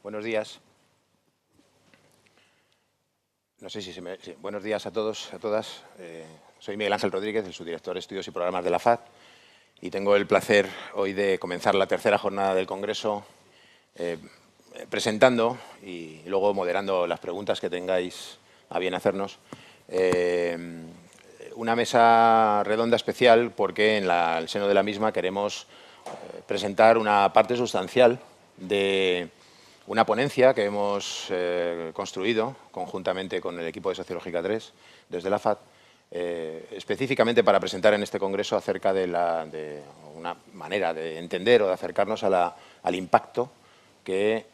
Buenos días. No sé si buenos días a todos, a todas. Soy Miguel Ángel Rodríguez, el subdirector de Estudios y Programas de la FAD, y tengo el placer hoy de comenzar la tercera jornada del Congreso presentando y luego moderando las preguntas que tengáis a bien hacernos. Una mesa redonda especial porque en el seno de la misma queremos presentar una parte sustancial de una ponencia que hemos construido conjuntamente con el equipo de Sociológica 3 desde la FAD, específicamente para presentar en este congreso acerca de una manera de entender o de acercarnos al impacto que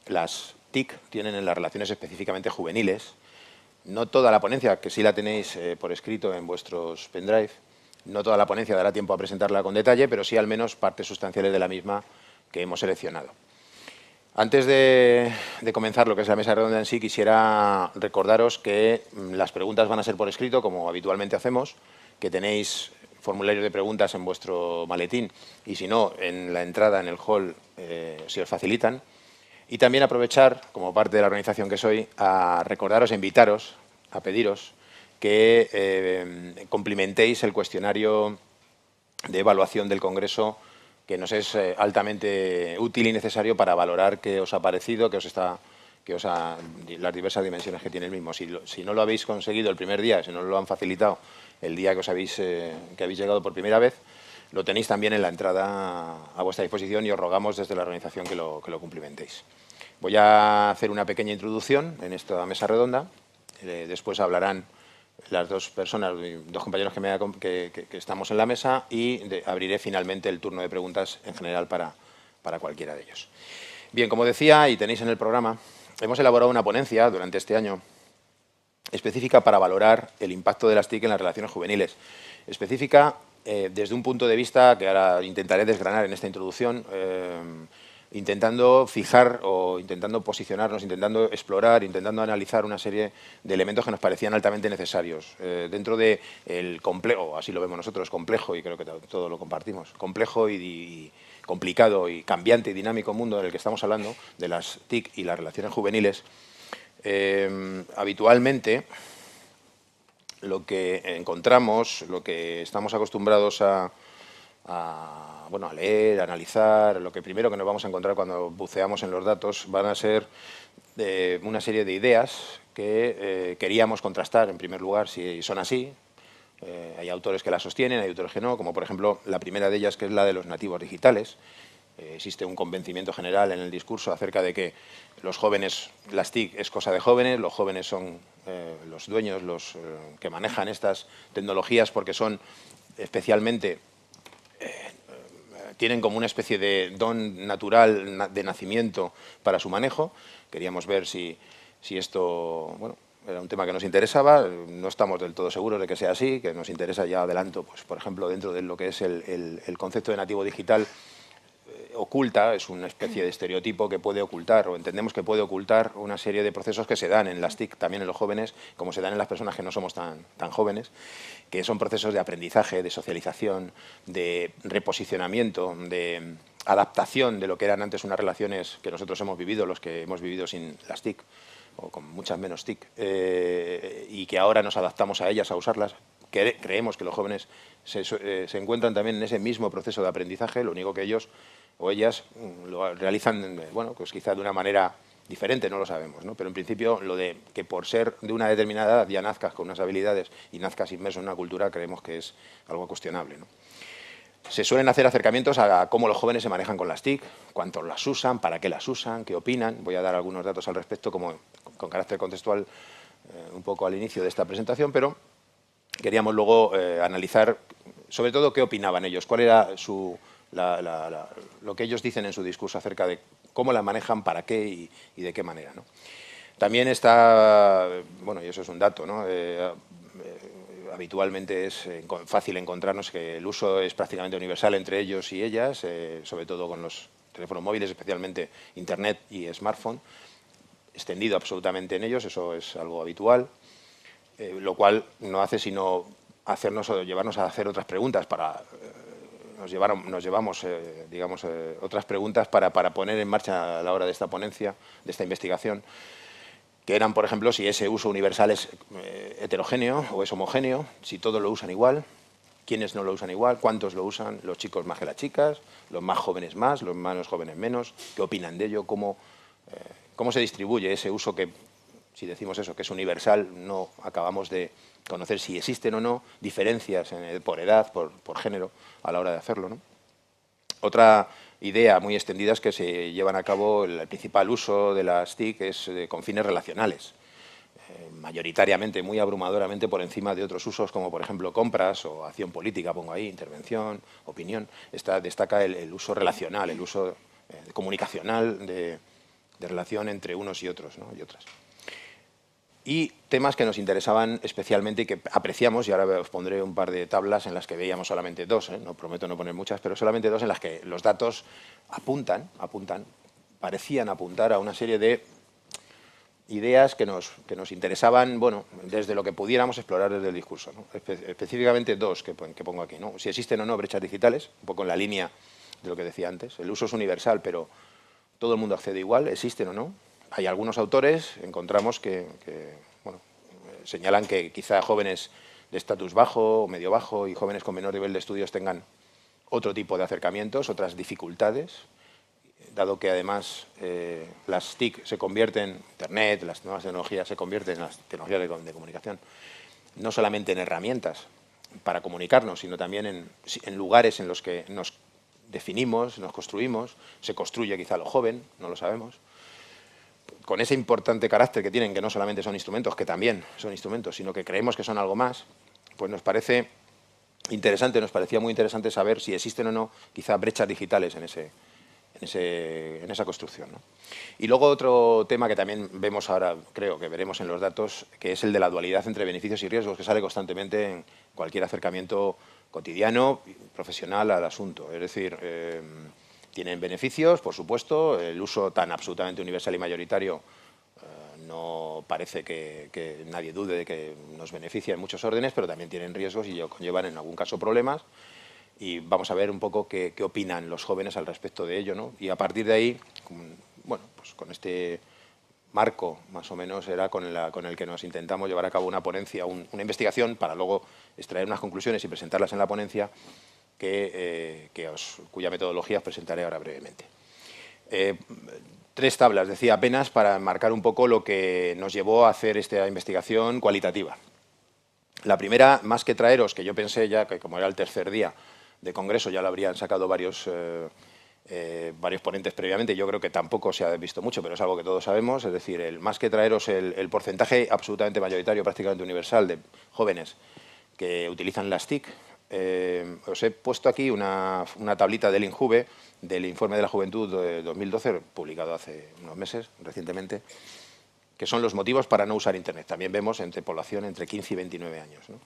las TIC tienen en las relaciones específicamente juveniles. No toda la ponencia, que sí la tenéis por escrito en vuestros pendrive, no toda la ponencia dará tiempo a presentarla con detalle, pero sí al menos partes sustanciales de la misma que hemos seleccionado. Antes de comenzar lo que es la mesa redonda en sí, quisiera recordaros que las preguntas van a ser por escrito, como habitualmente hacemos, que tenéis formularios de preguntas en vuestro maletín y, si no, en la entrada en el hall si os facilitan. Y también aprovechar, como parte de la organización que soy, a recordaros, a invitaros, a pediros que cumplimentéis el cuestionario de evaluación del Congreso, que nos es altamente útil y necesario para valorar qué os ha parecido, las diversas dimensiones que tiene el mismo. Si no lo habéis conseguido el primer día, si no lo han facilitado el día que habéis llegado por primera vez, lo tenéis también en la entrada a vuestra disposición y os rogamos desde la organización que lo cumplimentéis. Voy a hacer una pequeña introducción en esta mesa redonda. Después hablarán las dos personas, dos compañeros que estamos en la mesa, y abriré finalmente el turno de preguntas en general para cualquiera de ellos. Bien, como decía, y tenéis en el programa, hemos elaborado una ponencia durante este año específica para valorar el impacto de las TIC en las relaciones juveniles. Específica desde un punto de vista que ahora intentaré desgranar en esta introducción, intentando fijar o intentando posicionarnos, intentando explorar, intentando analizar una serie de elementos que nos parecían altamente necesarios. Dentro del complejo, así lo vemos nosotros, complejo, y creo que todos lo compartimos, complejo y complicado y cambiante y dinámico mundo en el que estamos hablando, de las TIC y las relaciones juveniles, habitualmente lo que encontramos, lo que estamos acostumbrados a leer, a analizar, lo que primero que nos vamos a encontrar cuando buceamos en los datos van a ser una serie de ideas que queríamos contrastar, en primer lugar, si son así. Hay autores que la sostienen, hay autores que no, como por ejemplo la primera de ellas, que es la de los nativos digitales. Existe un convencimiento general en el discurso acerca de que los jóvenes, las TIC es cosa de jóvenes, los jóvenes son los dueños, los que manejan estas tecnologías porque son especialmente, tienen como una especie de don natural de nacimiento para su manejo. Queríamos ver si esto, bueno, era un tema que nos interesaba. No estamos del todo seguros de que sea así, que nos interesa, ya adelanto, pues por ejemplo, dentro de lo que es el concepto de nativo digital, oculta, es una especie de estereotipo que puede ocultar, o entendemos que puede ocultar, una serie de procesos que se dan en las TIC, también en los jóvenes, como se dan en las personas que no somos tan jóvenes, que son procesos de aprendizaje, de socialización, de reposicionamiento, de adaptación de lo que eran antes unas relaciones que nosotros hemos vivido, los que hemos vivido sin las TIC, o con muchas menos TIC, y que ahora nos adaptamos a ellas, a usarlas. Creemos que los jóvenes se encuentran también en ese mismo proceso de aprendizaje, lo único que ellos o ellas lo realizan, bueno, pues quizá de una manera diferente, no lo sabemos, ¿no? Pero en principio lo de que por ser de una determinada edad ya nazcas con unas habilidades y nazcas inmerso en una cultura, creemos que es algo cuestionable, ¿no? Se suelen hacer acercamientos a cómo los jóvenes se manejan con las TIC, cuántos las usan, para qué las usan, qué opinan. Voy a dar algunos datos al respecto con carácter contextual un poco al inicio de esta presentación, pero queríamos luego analizar sobre todo qué opinaban ellos, cuál era lo que ellos dicen en su discurso acerca de cómo la manejan, para qué y de qué manera, ¿no? También está, bueno, y eso es un dato, ¿no? Habitualmente es fácil encontrarnos que el uso es prácticamente universal entre ellos y ellas, sobre todo con los teléfonos móviles, especialmente Internet y smartphone, extendido absolutamente en ellos, eso es algo habitual, lo cual no hace sino hacernos o llevarnos a hacer otras preguntas para nos llevamos digamos, otras preguntas para poner en marcha a la hora de esta ponencia, de esta investigación, que eran, por ejemplo, si ese uso universal es heterogéneo o es homogéneo, si todos lo usan igual, quiénes no lo usan igual, cuántos lo usan, los chicos más que las chicas, los más jóvenes más, los menos jóvenes menos, qué opinan de ello, cómo se distribuye ese uso que, si decimos eso, que es universal, no acabamos de conocer si existen o no diferencias por edad, por género, a la hora de hacerlo, ¿no? Otra idea muy extendida es que se llevan a cabo, el principal uso de las TIC es con fines relacionales, mayoritariamente, muy abrumadoramente por encima de otros usos como por ejemplo compras o acción política, pongo ahí, intervención, opinión. Destaca el uso relacional, el uso comunicacional de relación entre unos y otros, ¿no? Y otras. Y temas que nos interesaban especialmente y que apreciamos, y ahora os pondré un par de tablas en las que veíamos solamente dos, no prometo no poner muchas, pero solamente dos en las que los datos parecían apuntar a una serie de ideas que nos interesaban, bueno, desde lo que pudiéramos explorar desde el discurso, ¿no? Específicamente dos que pongo aquí, ¿no? Si existen o no brechas digitales, un poco en la línea de lo que decía antes. El uso es universal, pero todo el mundo accede igual, existen o no. Hay algunos autores, encontramos bueno, señalan que quizá jóvenes de estatus bajo o medio bajo y jóvenes con menor nivel de estudios tengan otro tipo de acercamientos, otras dificultades, dado que además las TIC se convierten, Internet, las nuevas tecnologías se convierten en las tecnologías de comunicación, no solamente en herramientas para comunicarnos, sino también en lugares en los que nos definimos, nos construimos, se construye quizá lo joven, no lo sabemos, con ese importante carácter que tienen, que no solamente son instrumentos, que también son instrumentos, sino que creemos que son algo más, pues nos parece interesante, nos parecía muy interesante saber si existen o no quizá brechas digitales en esa construcción, ¿no? Y luego otro tema que también vemos ahora, creo que veremos en los datos, que es el de la dualidad entre beneficios y riesgos, que sale constantemente en cualquier acercamiento cotidiano, profesional al asunto. Es decir, tienen beneficios, por supuesto, el uso tan absolutamente universal y mayoritario no parece que nadie dude de que nos beneficia en muchos órdenes, pero también tienen riesgos y conllevan en algún caso problemas. Y vamos a ver un poco qué opinan los jóvenes al respecto de ello, ¿no? Y a partir de ahí, bueno, pues con este marco, más o menos, era con el que nos intentamos llevar a cabo una ponencia, una investigación, para luego extraer unas conclusiones y presentarlas en la ponencia, cuya metodología os presentaré ahora brevemente. Tres tablas, decía, apenas para marcar un poco lo que nos llevó a hacer esta investigación cualitativa. La primera, más que traeros, que yo pensé ya que como era el tercer día de congreso ya lo habrían sacado varios ponentes previamente, yo creo que tampoco se ha visto mucho, pero es algo que todos sabemos, es decir, más que traeros el porcentaje absolutamente mayoritario, prácticamente universal, de jóvenes que utilizan las TIC, os he puesto aquí una tablita del INJUVE, del Informe de la Juventud de 2012, publicado hace unos meses, recientemente, que son los motivos para no usar Internet. También vemos entre población entre 15 y 29 años, ¿no?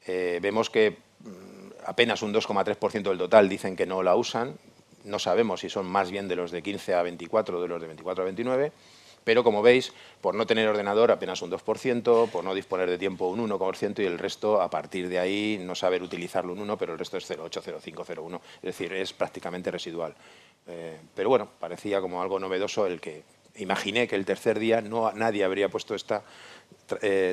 Vemos que apenas un 2,3% del total dicen que no la usan. No sabemos si son más bien de los de 15 a 24 o de los de 24 a 29, pero como veis, por no tener ordenador apenas un 2%, por no disponer de tiempo un 1% y el resto, a partir de ahí, no saber utilizarlo un 1, pero el resto es 0,8, 0,5, 0,1. Es decir, es prácticamente residual. Pero bueno, parecía como algo novedoso el que imaginé que el tercer día nadie habría puesto esta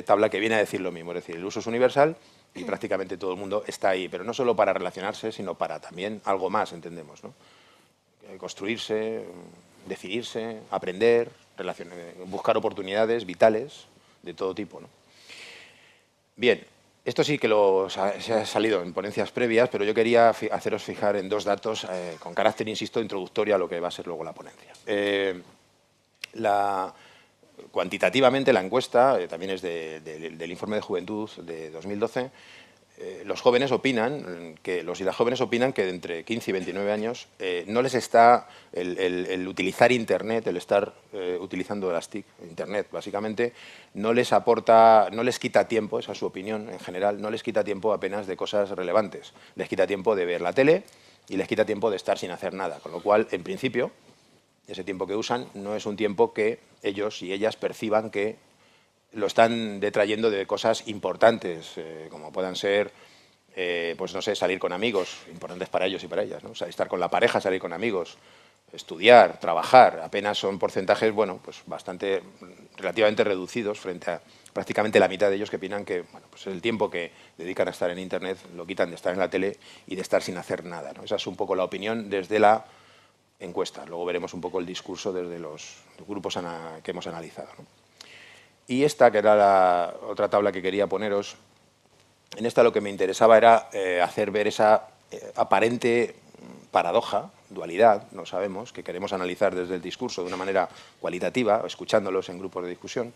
tabla que viene a decir lo mismo. Es decir, el uso es universal y prácticamente todo el mundo está ahí, pero no solo para relacionarse, sino para también algo más, entendemos, ¿no? Construirse, definirse, aprender, buscar oportunidades vitales de todo tipo, ¿no? Bien, esto sí que se ha salido en ponencias previas, pero yo quería haceros fijar en dos datos con carácter, insisto, introductorio a lo que va a ser luego la ponencia. Cuantitativamente, la encuesta, también es del Informe de Juventud de 2012, los jóvenes opinan, los y las jóvenes opinan que de entre 15 y 29 años no les está el utilizar Internet, el estar utilizando las TIC, Internet, básicamente, no les aporta, no les quita tiempo, esa es su opinión en general, no les quita tiempo apenas de cosas relevantes. Les quita tiempo de ver la tele y les quita tiempo de estar sin hacer nada, con lo cual, en principio, ese tiempo que usan no es un tiempo que ellos y ellas perciban que lo están detrayendo de cosas importantes, como puedan ser pues no sé, salir con amigos, importantes para ellos y para ellas, ¿no? O sea, estar con la pareja, salir con amigos, estudiar, trabajar, apenas son porcentajes, bueno, pues bastante, relativamente reducidos frente a prácticamente la mitad de ellos que opinan que, bueno, pues el tiempo que dedican a estar en Internet lo quitan de estar en la tele y de estar sin hacer nada, ¿no? Esa es un poco la opinión desde la encuesta. Luego veremos un poco el discurso desde los grupos que hemos analizado, ¿no? Y esta, que era la otra tabla que quería poneros, en esta lo que me interesaba era hacer ver esa aparente paradoja, dualidad, no sabemos, que queremos analizar desde el discurso de una manera cualitativa, escuchándolos en grupos de discusión,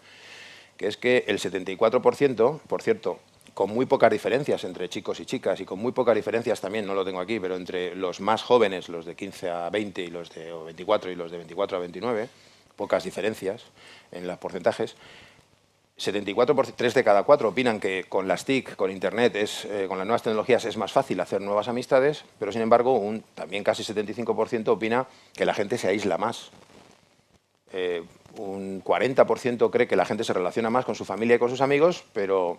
que es que el 74%, por cierto, con muy pocas diferencias entre chicos y chicas, y con muy pocas diferencias también, no lo tengo aquí, pero entre los más jóvenes, los de 15 a 20 y los de 24 y los de 24 a 29, pocas diferencias en los porcentajes. 74%, 3 de cada 4 opinan que con las TIC, con Internet, con las nuevas tecnologías es más fácil hacer nuevas amistades, pero sin embargo también casi 75% opina que la gente se aísla más. Un 40% cree que la gente se relaciona más con su familia y con sus amigos, pero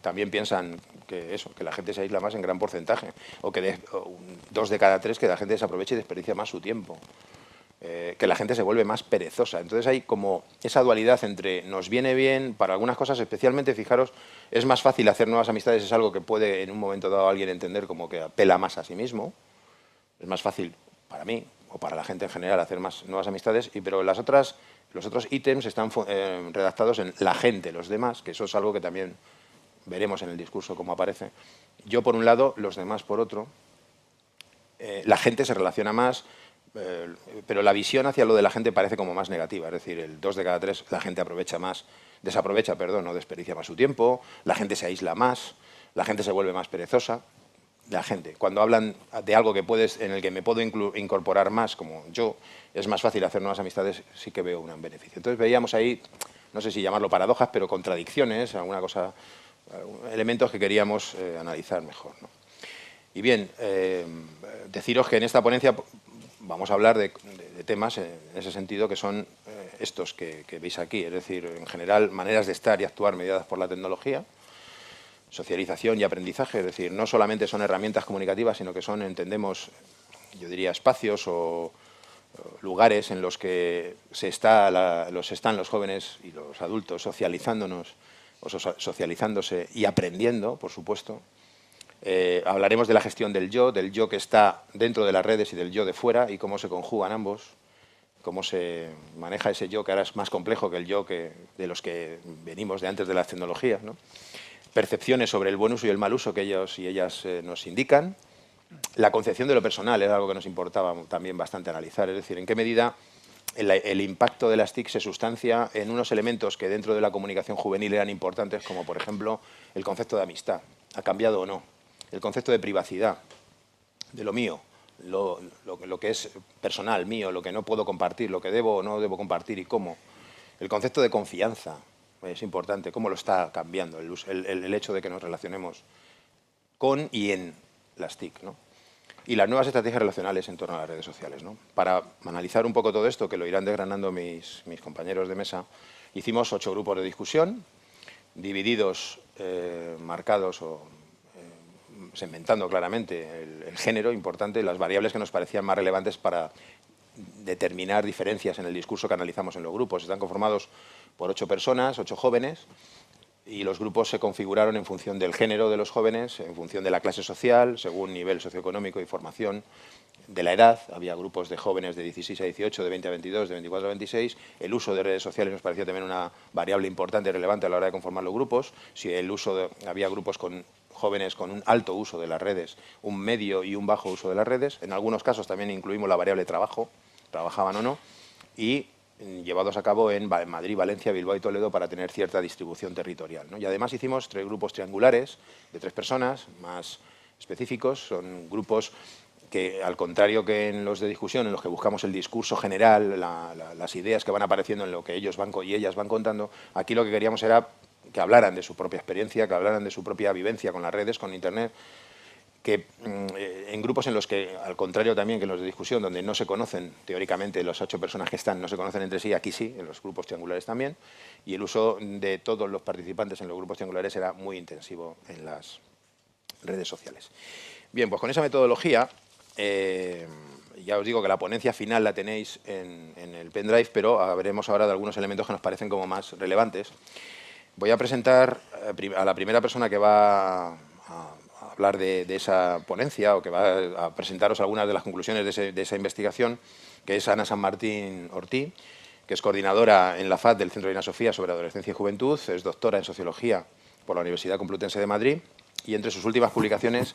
también piensan que la gente se aísla más en gran porcentaje, o que 2 de cada 3 que la gente desaprovecha y desperdicia más su tiempo. Que la gente se vuelve más perezosa. Entonces hay como esa dualidad entre nos viene bien, para algunas cosas especialmente, fijaros, es más fácil hacer nuevas amistades, es algo que puede en un momento dado alguien entender como que apela más a sí mismo, es más fácil para mí o para la gente en general hacer más nuevas amistades, pero los otros ítems están redactados en la gente, los demás, que eso es algo que también veremos en el discurso cómo aparece. Yo por un lado, los demás por otro. La gente se relaciona más, pero la visión hacia lo de la gente parece como más negativa, es decir, el 2 de cada 3 la gente desaprovecha, no desperdicia más su tiempo, la gente se aísla más, la gente se vuelve más perezosa. La gente, cuando hablan de algo en el que me puedo incorporar más, como yo, es más fácil hacer nuevas amistades, sí que veo un beneficio. Entonces veíamos ahí, no sé si llamarlo paradojas, pero contradicciones, alguna cosa, elementos que queríamos analizar mejor, ¿no? Y bien, deciros que en esta ponencia vamos a hablar de temas en ese sentido que son estos que veis aquí, es decir, en general, maneras de estar y actuar mediadas por la tecnología, socialización y aprendizaje, es decir, no solamente son herramientas comunicativas, sino que son, entendemos, yo diría, espacios o lugares en los que están los jóvenes y los adultos socializándose y aprendiendo, por supuesto. Hablaremos de la gestión del yo que está dentro de las redes y del yo de fuera y cómo se conjugan ambos, cómo se maneja ese yo que ahora es más complejo que el yo de los que venimos de antes de las tecnologías, ¿no? Percepciones sobre el buen uso y el mal uso que ellos y ellas nos indican. La concepción de lo personal es algo que nos importaba también bastante analizar, es decir, en qué medida el impacto de las TIC se sustancia en unos elementos que dentro de la comunicación juvenil eran importantes, como por ejemplo el concepto de amistad, ha cambiado o no, el concepto de privacidad, de lo mío, lo que es personal, mío, lo que no puedo compartir, lo que debo o no debo compartir y cómo, el concepto de confianza. Es importante cómo lo está cambiando el hecho de que nos relacionemos con y en las TIC, ¿no? Y las nuevas estrategias relacionales en torno a las redes sociales, ¿no? Para analizar un poco todo esto, que lo irán desgranando mis compañeros de mesa, hicimos 8 grupos de discusión, divididos, marcados o segmentando claramente el género importante, las variables que nos parecían más relevantes para determinar diferencias en el discurso que analizamos en los grupos. Están conformados por 8 personas, 8 jóvenes, y los grupos se configuraron en función del género de los jóvenes, en función de la clase social, según nivel socioeconómico y formación, de la edad. Había grupos de jóvenes de 16 a 18, de 20 a 22, de 24 a 26. El uso de redes sociales nos parecía también una variable importante y relevante a la hora de conformar los grupos. Si había grupos con jóvenes con un alto uso de las redes, un medio y un bajo uso de las redes. En algunos casos también incluimos la variable trabajo, trabajaban o no, y llevados a cabo en Madrid, Valencia, Bilbao y Toledo para tener cierta distribución territorial, ¿no? Y además hicimos 3 grupos triangulares de 3 personas, más específicos. Son grupos que, al contrario que en los de discusión, en los que buscamos el discurso general, las ideas que van apareciendo en lo que ellos y ellas van contando, aquí lo que queríamos era que hablaran de su propia experiencia, que hablaran de su propia vivencia con las redes, con Internet, que en grupos en los que, al contrario también que en los de discusión, donde no se conocen, teóricamente las 8 personas que están no se conocen entre sí, aquí sí, en los grupos triangulares también, y el uso de todos los participantes en los grupos triangulares era muy intensivo en las redes sociales. Bien, pues con esa metodología, ya os digo que la ponencia final la tenéis en el pendrive, pero veremos ahora de algunos elementos que nos parecen como más relevantes. Voy a presentar a la primera persona que va a hablar de esa ponencia o que va a presentaros algunas de las conclusiones de esa investigación, que es Ana San Martín Ortí, que es coordinadora en la FAD del Centro de Reina Sofía sobre Adolescencia y Juventud, es doctora en Sociología por la Universidad Complutense de Madrid y entre sus últimas publicaciones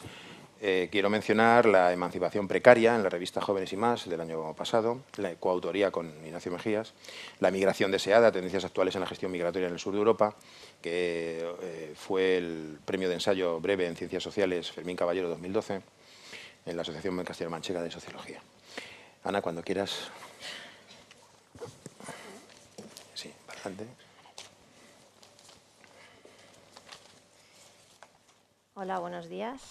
quiero mencionar La emancipación precaria en la revista Jóvenes y Más del año pasado, la coautoría con Ignacio Mejías, La migración deseada, tendencias actuales en la gestión migratoria en el sur de Europa, que fue el premio de ensayo breve en Ciencias Sociales Fermín Caballero 2012 en la Asociación Castellano-Manchega de Sociología. Ana, cuando quieras. Sí, bastante. Hola, buenos días.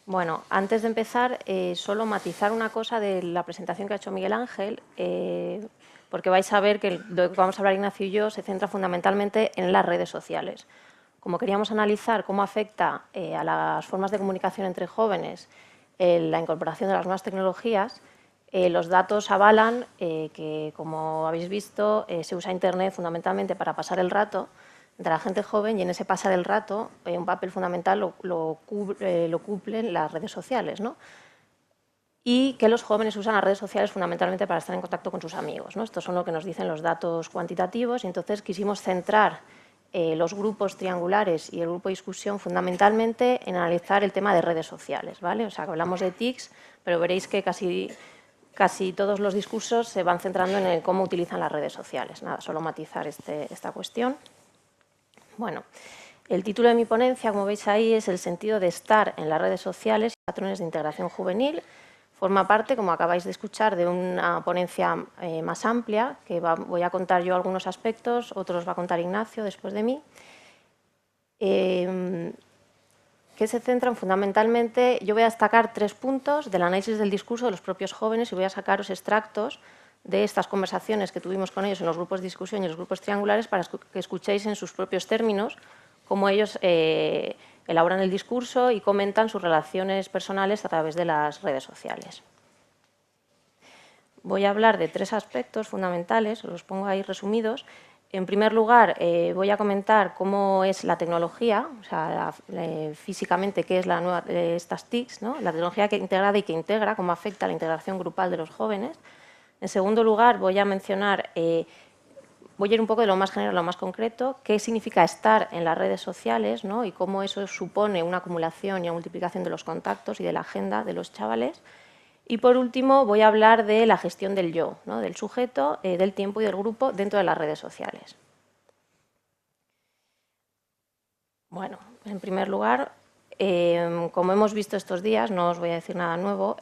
Bueno, antes de empezar, solo matizar una cosa de la presentación que ha hecho Miguel Ángel, porque vais a ver que lo que vamos a hablar Ignacio y yo se centra fundamentalmente en las redes sociales. Como queríamos analizar cómo afecta a las formas de comunicación entre jóvenes la incorporación de las nuevas tecnologías, los datos avalan que, como habéis visto, se usa Internet fundamentalmente para pasar el rato de la gente joven y en ese pasar el rato un papel fundamental lo cumplen las redes sociales, ¿no? Y que los jóvenes usan las redes sociales fundamentalmente para estar en contacto con sus amigos, ¿no? Estos son lo que nos dicen los datos cuantitativos y entonces quisimos centrar los grupos triangulares y el grupo de discusión fundamentalmente en analizar el tema de redes sociales, ¿vale? O sea, que hablamos de TICs, pero veréis que casi todos los discursos se van centrando en cómo utilizan las redes sociales. Nada, solo matizar esta cuestión. Bueno, el título de mi ponencia, como veis ahí, es el sentido de estar en las redes sociales y patrones de integración juvenil. Forma parte, como acabáis de escuchar, de una ponencia más amplia, que voy a contar yo algunos aspectos, otros va a contar Ignacio después de mí, que se centran fundamentalmente, yo voy a destacar 3 puntos del análisis del discurso de los propios jóvenes y voy a sacaros extractos de estas conversaciones que tuvimos con ellos en los grupos de discusión y en los grupos triangulares para que escuchéis en sus propios términos cómo ellos elaboran el discurso y comentan sus relaciones personales a través de las redes sociales. Voy a hablar de 3 aspectos fundamentales, los pongo ahí resumidos. En primer lugar, voy a comentar cómo es la tecnología, o sea, físicamente qué es estas TICs, ¿no? La tecnología que integrada y que integra, cómo afecta a la integración grupal de los jóvenes. En segundo lugar, voy a mencionar, voy a ir un poco de lo más general a lo más concreto, qué significa estar en las redes sociales, ¿no? Y cómo eso supone una acumulación y una multiplicación de los contactos y de la agenda de los chavales. Y por último, voy a hablar de la gestión del yo, ¿no? Del sujeto, del tiempo y del grupo dentro de las redes sociales. Bueno, en primer lugar, como hemos visto estos días, no os voy a decir nada nuevo,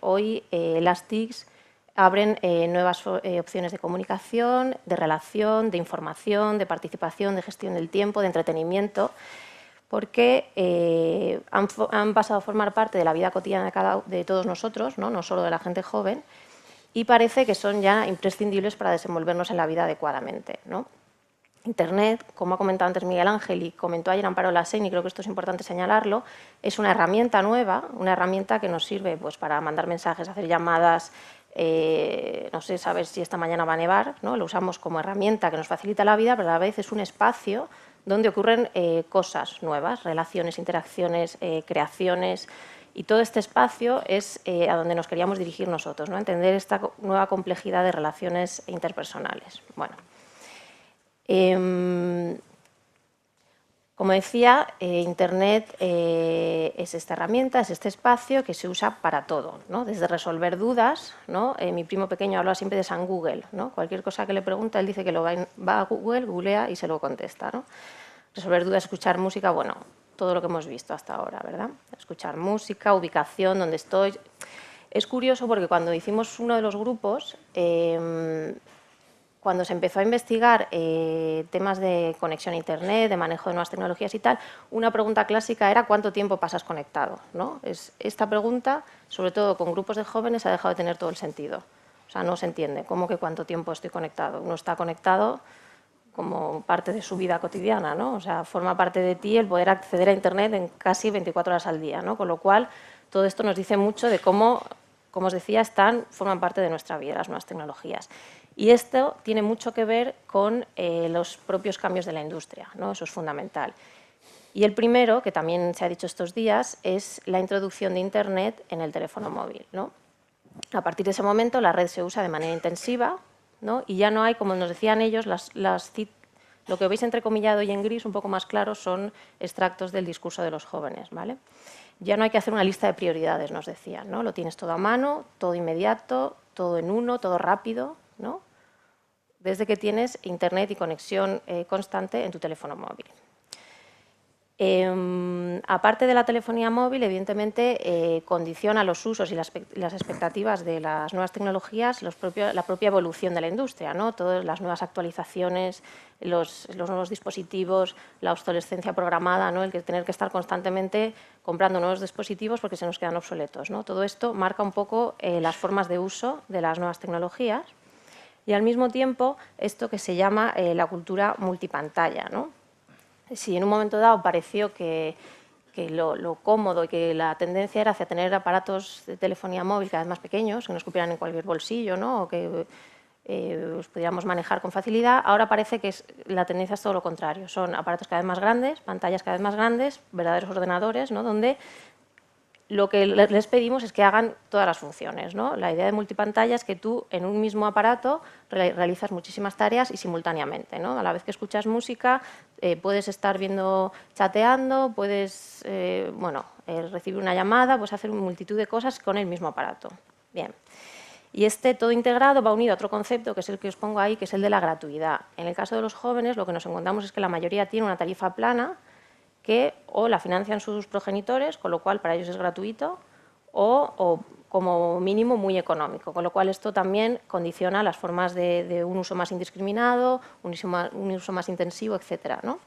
hoy las TICs abren nuevas opciones de comunicación, de relación, de información, de participación, de gestión del tiempo, de entretenimiento, porque han pasado a formar parte de la vida cotidiana de todos nosotros, ¿no? No solo de la gente joven, y parece que son ya imprescindibles para desenvolvernos en la vida adecuadamente, ¿no? Internet, como ha comentado antes Miguel Ángel y comentó ayer Amparo Lasén, y creo que esto es importante señalarlo, es una herramienta nueva, una herramienta que nos sirve pues, para mandar mensajes, hacer llamadas, no sé, saber si esta mañana va a nevar, ¿no? Lo usamos como herramienta que nos facilita la vida, pero a la vez es un espacio donde ocurren cosas nuevas, relaciones, interacciones, creaciones, y todo este espacio es a donde nos queríamos dirigir nosotros, ¿no? Entender esta nueva complejidad de relaciones interpersonales. Bueno. Como decía, Internet es esta herramienta, es este espacio que se usa para todo, ¿no? Desde resolver dudas, ¿no? Mi primo pequeño habla siempre de San Google, ¿no? Cualquier cosa que le pregunta, él dice que va a Google, googlea y se lo contesta, ¿no? Resolver dudas, escuchar música, bueno, todo lo que hemos visto hasta ahora, ¿verdad? Escuchar música, ubicación, dónde estoy. Es curioso porque cuando hicimos uno de los grupos, cuando se empezó a investigar temas de conexión a Internet, de manejo de nuevas tecnologías y tal, una pregunta clásica era ¿cuánto tiempo pasas conectado? ¿No? Esta pregunta, sobre todo con grupos de jóvenes, ha dejado de tener todo el sentido. O sea, no se entiende. ¿Cómo que cuánto tiempo estoy conectado? Uno está conectado como parte de su vida cotidiana, ¿no? O sea, forma parte de ti el poder acceder a Internet en casi 24 horas al día, ¿no? Con lo cual, todo esto nos dice mucho de cómo, como os decía, forman parte de nuestra vida las nuevas tecnologías. Y esto tiene mucho que ver con los propios cambios de la industria, ¿no? Eso es fundamental. Y el primero, que también se ha dicho estos días, es la introducción de Internet en el teléfono móvil, ¿no? A partir de ese momento, la red se usa de manera intensiva, ¿no? Y ya no hay, como nos decían ellos, lo que veis entrecomillado y en gris, un poco más claro, son extractos del discurso de los jóvenes, ¿vale? Ya no hay que hacer una lista de prioridades, nos decían, ¿no? Lo tienes todo a mano, todo inmediato, todo en uno, todo rápido, ¿no? Desde que tienes Internet y conexión constante en tu teléfono móvil. Aparte de la telefonía móvil, evidentemente condiciona los usos y las expectativas de las nuevas tecnologías la propia evolución de la industria, ¿no? Todas las nuevas actualizaciones, los nuevos dispositivos, la obsolescencia programada, ¿no? El que tener que estar constantemente comprando nuevos dispositivos porque se nos quedan obsoletos, ¿no? Todo esto marca un poco las formas de uso de las nuevas tecnologías y al mismo tiempo esto que se llama la cultura multipantalla, ¿no? Si en un momento dado pareció que lo cómodo y que la tendencia era hacia tener aparatos de telefonía móvil cada vez más pequeños, que nos cupieran en cualquier bolsillo, ¿no? O que los pudiéramos manejar con facilidad, ahora parece que la tendencia es todo lo contrario. Son aparatos cada vez más grandes, pantallas cada vez más grandes, verdaderos ordenadores, ¿no? Donde lo que les pedimos es que hagan todas las funciones, ¿no? La idea de multipantalla es que tú en un mismo aparato realizas muchísimas tareas y simultáneamente, ¿no? A la vez que escuchas música puedes estar chateando, puedes recibir una llamada, puedes hacer multitud de cosas con el mismo aparato. Bien. Y todo integrado va unido a otro concepto, que es el que os pongo ahí, que es el de la gratuidad. En el caso de los jóvenes lo que nos encontramos es que la mayoría tiene una tarifa plana que o la financian sus progenitores, con lo cual para ellos es gratuito, o como mínimo muy económico, con lo cual esto también condiciona las formas de un uso más indiscriminado, un uso más intensivo, etcétera, ¿no?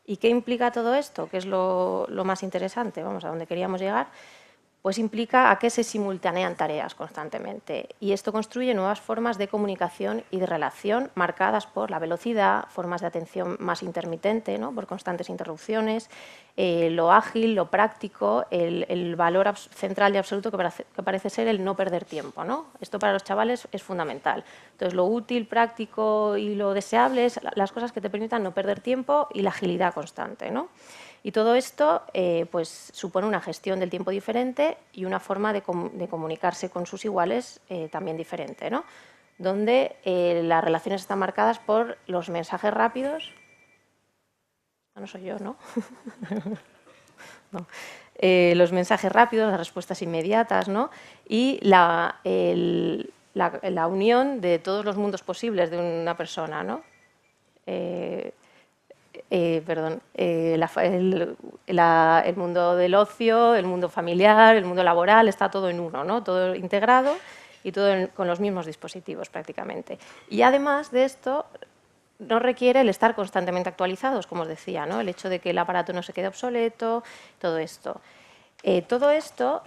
¿Y qué implica todo esto? ¿Qué es lo más interesante? Vamos a donde queríamos llegar. Pues implica a que se simultanean tareas constantemente y esto construye nuevas formas de comunicación y de relación marcadas por la velocidad, formas de atención más intermitente, ¿no? Por constantes interrupciones, lo ágil, lo práctico, el valor central y absoluto que parece ser el no perder tiempo, ¿no? Esto para los chavales es fundamental. Entonces, lo útil, práctico y lo deseable es las cosas que te permitan no perder tiempo y la agilidad constante, ¿no? Y todo esto pues, supone una gestión del tiempo diferente y una forma de comunicarse con sus iguales también diferente, ¿no? Donde las relaciones están marcadas por los mensajes rápidos. No soy yo, ¿no? No. Los mensajes rápidos, las respuestas inmediatas, ¿no? Y la unión de todos los mundos posibles de una persona, ¿no? El mundo del ocio, el mundo familiar, el mundo laboral, está todo en uno, ¿no? Todo integrado y todo con los mismos dispositivos prácticamente. Y además de esto, no requiere el estar constantemente actualizados, como os decía, ¿no? El hecho de que el aparato no se quede obsoleto, todo esto.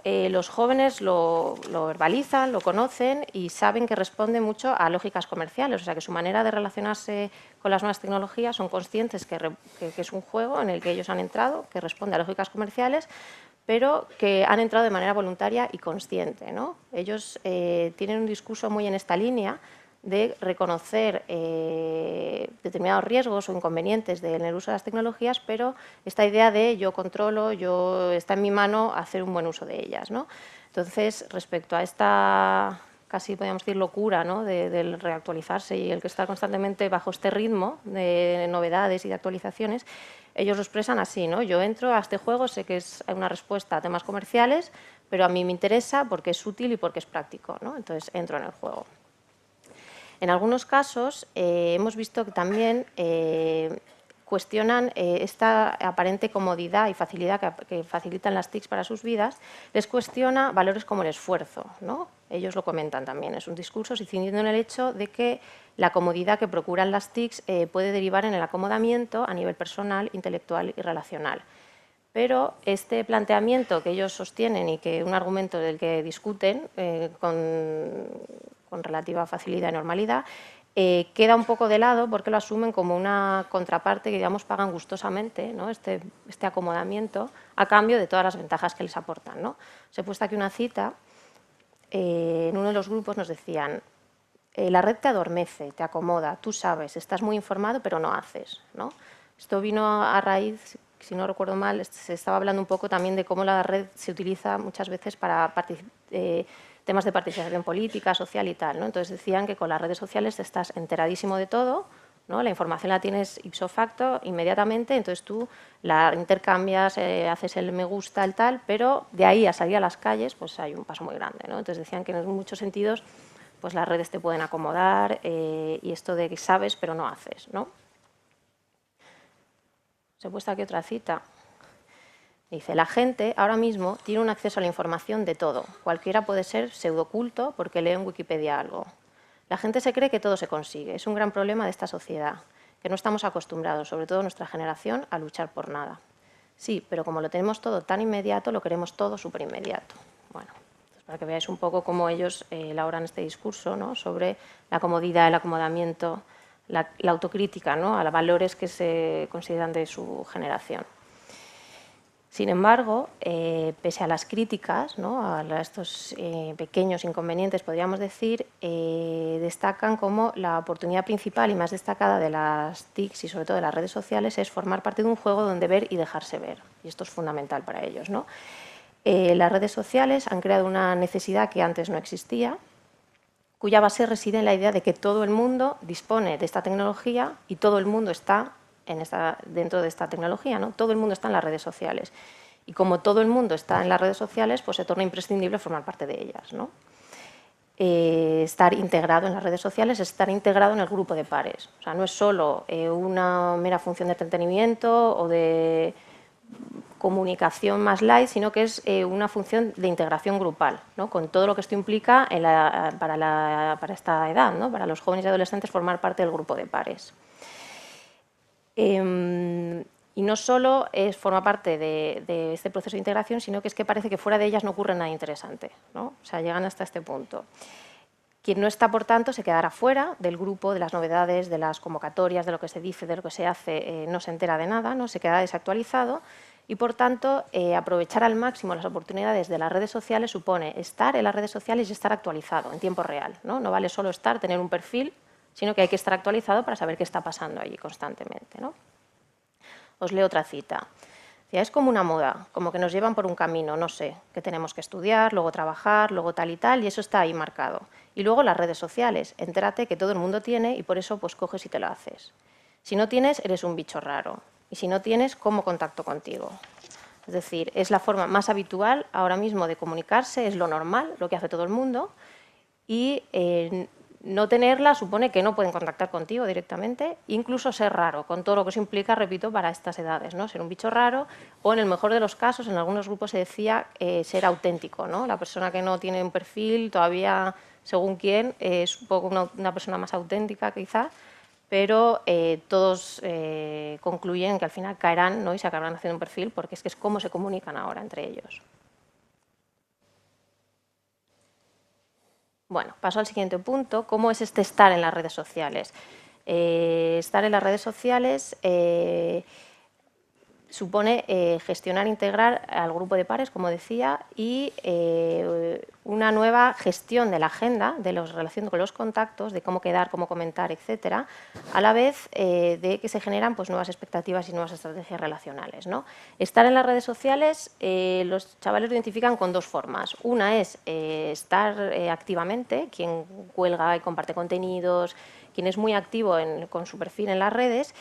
Los jóvenes lo verbalizan, lo conocen y saben que responde mucho a lógicas comerciales, o sea que su manera de relacionarse con las nuevas tecnologías son conscientes que es un juego en el que ellos han entrado, que responde a lógicas comerciales, pero que han entrado de manera voluntaria y consciente, ¿no? Ellos tienen un discurso muy en esta línea de reconocer determinados riesgos o inconvenientes en el uso de las tecnologías, pero esta idea de yo controlo, está en mi mano hacer un buen uso de ellas, ¿no? Entonces, respecto a esta casi podríamos decir locura, ¿no? del reactualizarse y el que está constantemente bajo este ritmo de novedades y de actualizaciones, ellos lo expresan así, ¿no? Yo entro a este juego, sé que es una respuesta a temas comerciales, pero a mí me interesa porque es útil y porque es práctico, ¿no? Entonces entro en el juego. En algunos casos hemos visto que también cuestionan esta aparente comodidad y facilidad que facilitan las TICs para sus vidas, les cuestiona valores como el esfuerzo, ¿no? Ellos lo comentan también, es un discurso incidiendo en el hecho de que la comodidad que procuran las TICs puede derivar en el acomodamiento a nivel personal, intelectual y relacional. Pero este planteamiento que ellos sostienen y que un argumento del que discuten con relativa facilidad y normalidad, queda un poco de lado porque lo asumen como una contraparte que, digamos, pagan gustosamente, ¿no? este acomodamiento a cambio de todas las ventajas que les aportan, ¿no? Os he puesto aquí una cita. En uno de los grupos nos decían: la red te adormece, te acomoda, tú sabes, estás muy informado, pero no haces, ¿no? Esto vino a raíz, si no recuerdo mal, se estaba hablando un poco también de cómo la red se utiliza muchas veces para temas de participación política, social y tal, ¿no? Entonces decían que con las redes sociales estás enteradísimo de todo, ¿no? La información la tienes ipso facto inmediatamente, entonces tú la intercambias, haces el me gusta, el tal, pero de ahí a salir a las calles pues hay un paso muy grande, ¿no? Entonces decían que en muchos sentidos pues las redes te pueden acomodar y esto de que sabes pero no haces, ¿no? Os he puesto aquí otra cita. Dice: la gente ahora mismo tiene un acceso a la información de todo. Cualquiera puede ser pseudoculto porque lee en Wikipedia algo. La gente se cree que todo se consigue. Es un gran problema de esta sociedad, que no estamos acostumbrados, sobre todo nuestra generación, a luchar por nada. Sí, pero como lo tenemos todo tan inmediato, lo queremos todo súper inmediato. Bueno, para que veáis un poco cómo ellos elaboran este discurso, ¿no? Sobre la comodidad, el acomodamiento, la autocrítica, ¿no? A los valores que se consideran de su generación. Sin embargo, pese a las críticas, ¿no? A estos pequeños inconvenientes, podríamos decir, destacan como la oportunidad principal y más destacada de las TICs y sobre todo de las redes sociales es formar parte de un juego donde ver y dejarse ver. Y esto es fundamental para ellos, ¿no? Las redes sociales han creado una necesidad que antes no existía, cuya base reside en la idea de que todo el mundo dispone de esta tecnología y todo el mundo está dentro de esta tecnología, ¿no? Todo el mundo está en las redes sociales. Y como todo el mundo está en las redes sociales, pues se torna imprescindible formar parte de ellas, ¿no? Estar integrado en las redes sociales es estar integrado en el grupo de pares. O sea, no es solo una mera función de entretenimiento o de comunicación más light, sino que es una función de integración grupal, ¿no? Con todo lo que esto implica para esta edad, ¿no? Para los jóvenes y adolescentes formar parte del grupo de pares. Y no solo forma parte de este proceso de integración, sino que es que parece que fuera de ellas no ocurre nada interesante, ¿no? O sea, llegan hasta este punto. Quien no está, por tanto, se quedará fuera del grupo, de las novedades, de las convocatorias, de lo que se dice, de lo que se hace, no se entera de nada, ¿no? Se queda desactualizado y, por tanto, aprovechar al máximo las oportunidades de las redes sociales supone estar en las redes sociales y estar actualizado en tiempo real, ¿no? No vale solo estar, tener un perfil, sino que hay que estar actualizado para saber qué está pasando allí constantemente, ¿no? Os leo otra cita. Es como una moda, como que nos llevan por un camino, no sé, que tenemos que estudiar, luego trabajar, luego tal y tal, y eso está ahí marcado. Y luego las redes sociales, entérate que todo el mundo tiene y por eso pues coges y te lo haces. Si no tienes, eres un bicho raro. Y si no tienes, ¿cómo contacto contigo? Es decir, es la forma más habitual ahora mismo de comunicarse, es lo normal, lo que hace todo el mundo, y no tenerla supone que no pueden contactar contigo directamente, incluso ser raro, con todo lo que eso implica, repito, para estas edades, ¿no? Ser un bicho raro o, en el mejor de los casos, en algunos grupos se decía ser auténtico, ¿no? La persona que no tiene un perfil todavía, según quién, es un poco una persona más auténtica quizás, pero todos concluyen que al final caerán, ¿no? Y se acabarán haciendo un perfil porque es que es cómo se comunican ahora entre ellos. Bueno, paso al siguiente punto. ¿Cómo es este estar en las redes sociales? Estar en las redes sociales supone gestionar e integrar al grupo de pares, como decía, y una nueva gestión de la agenda, de la relación con los contactos, de cómo quedar, cómo comentar, etcétera, a la vez de que se generan pues, nuevas expectativas y nuevas estrategias relacionales, ¿no? Estar en las redes sociales, los chavales lo identifican con dos formas. Una es estar activamente, quien cuelga y comparte contenidos, quien es muy activo con su perfil en las redes,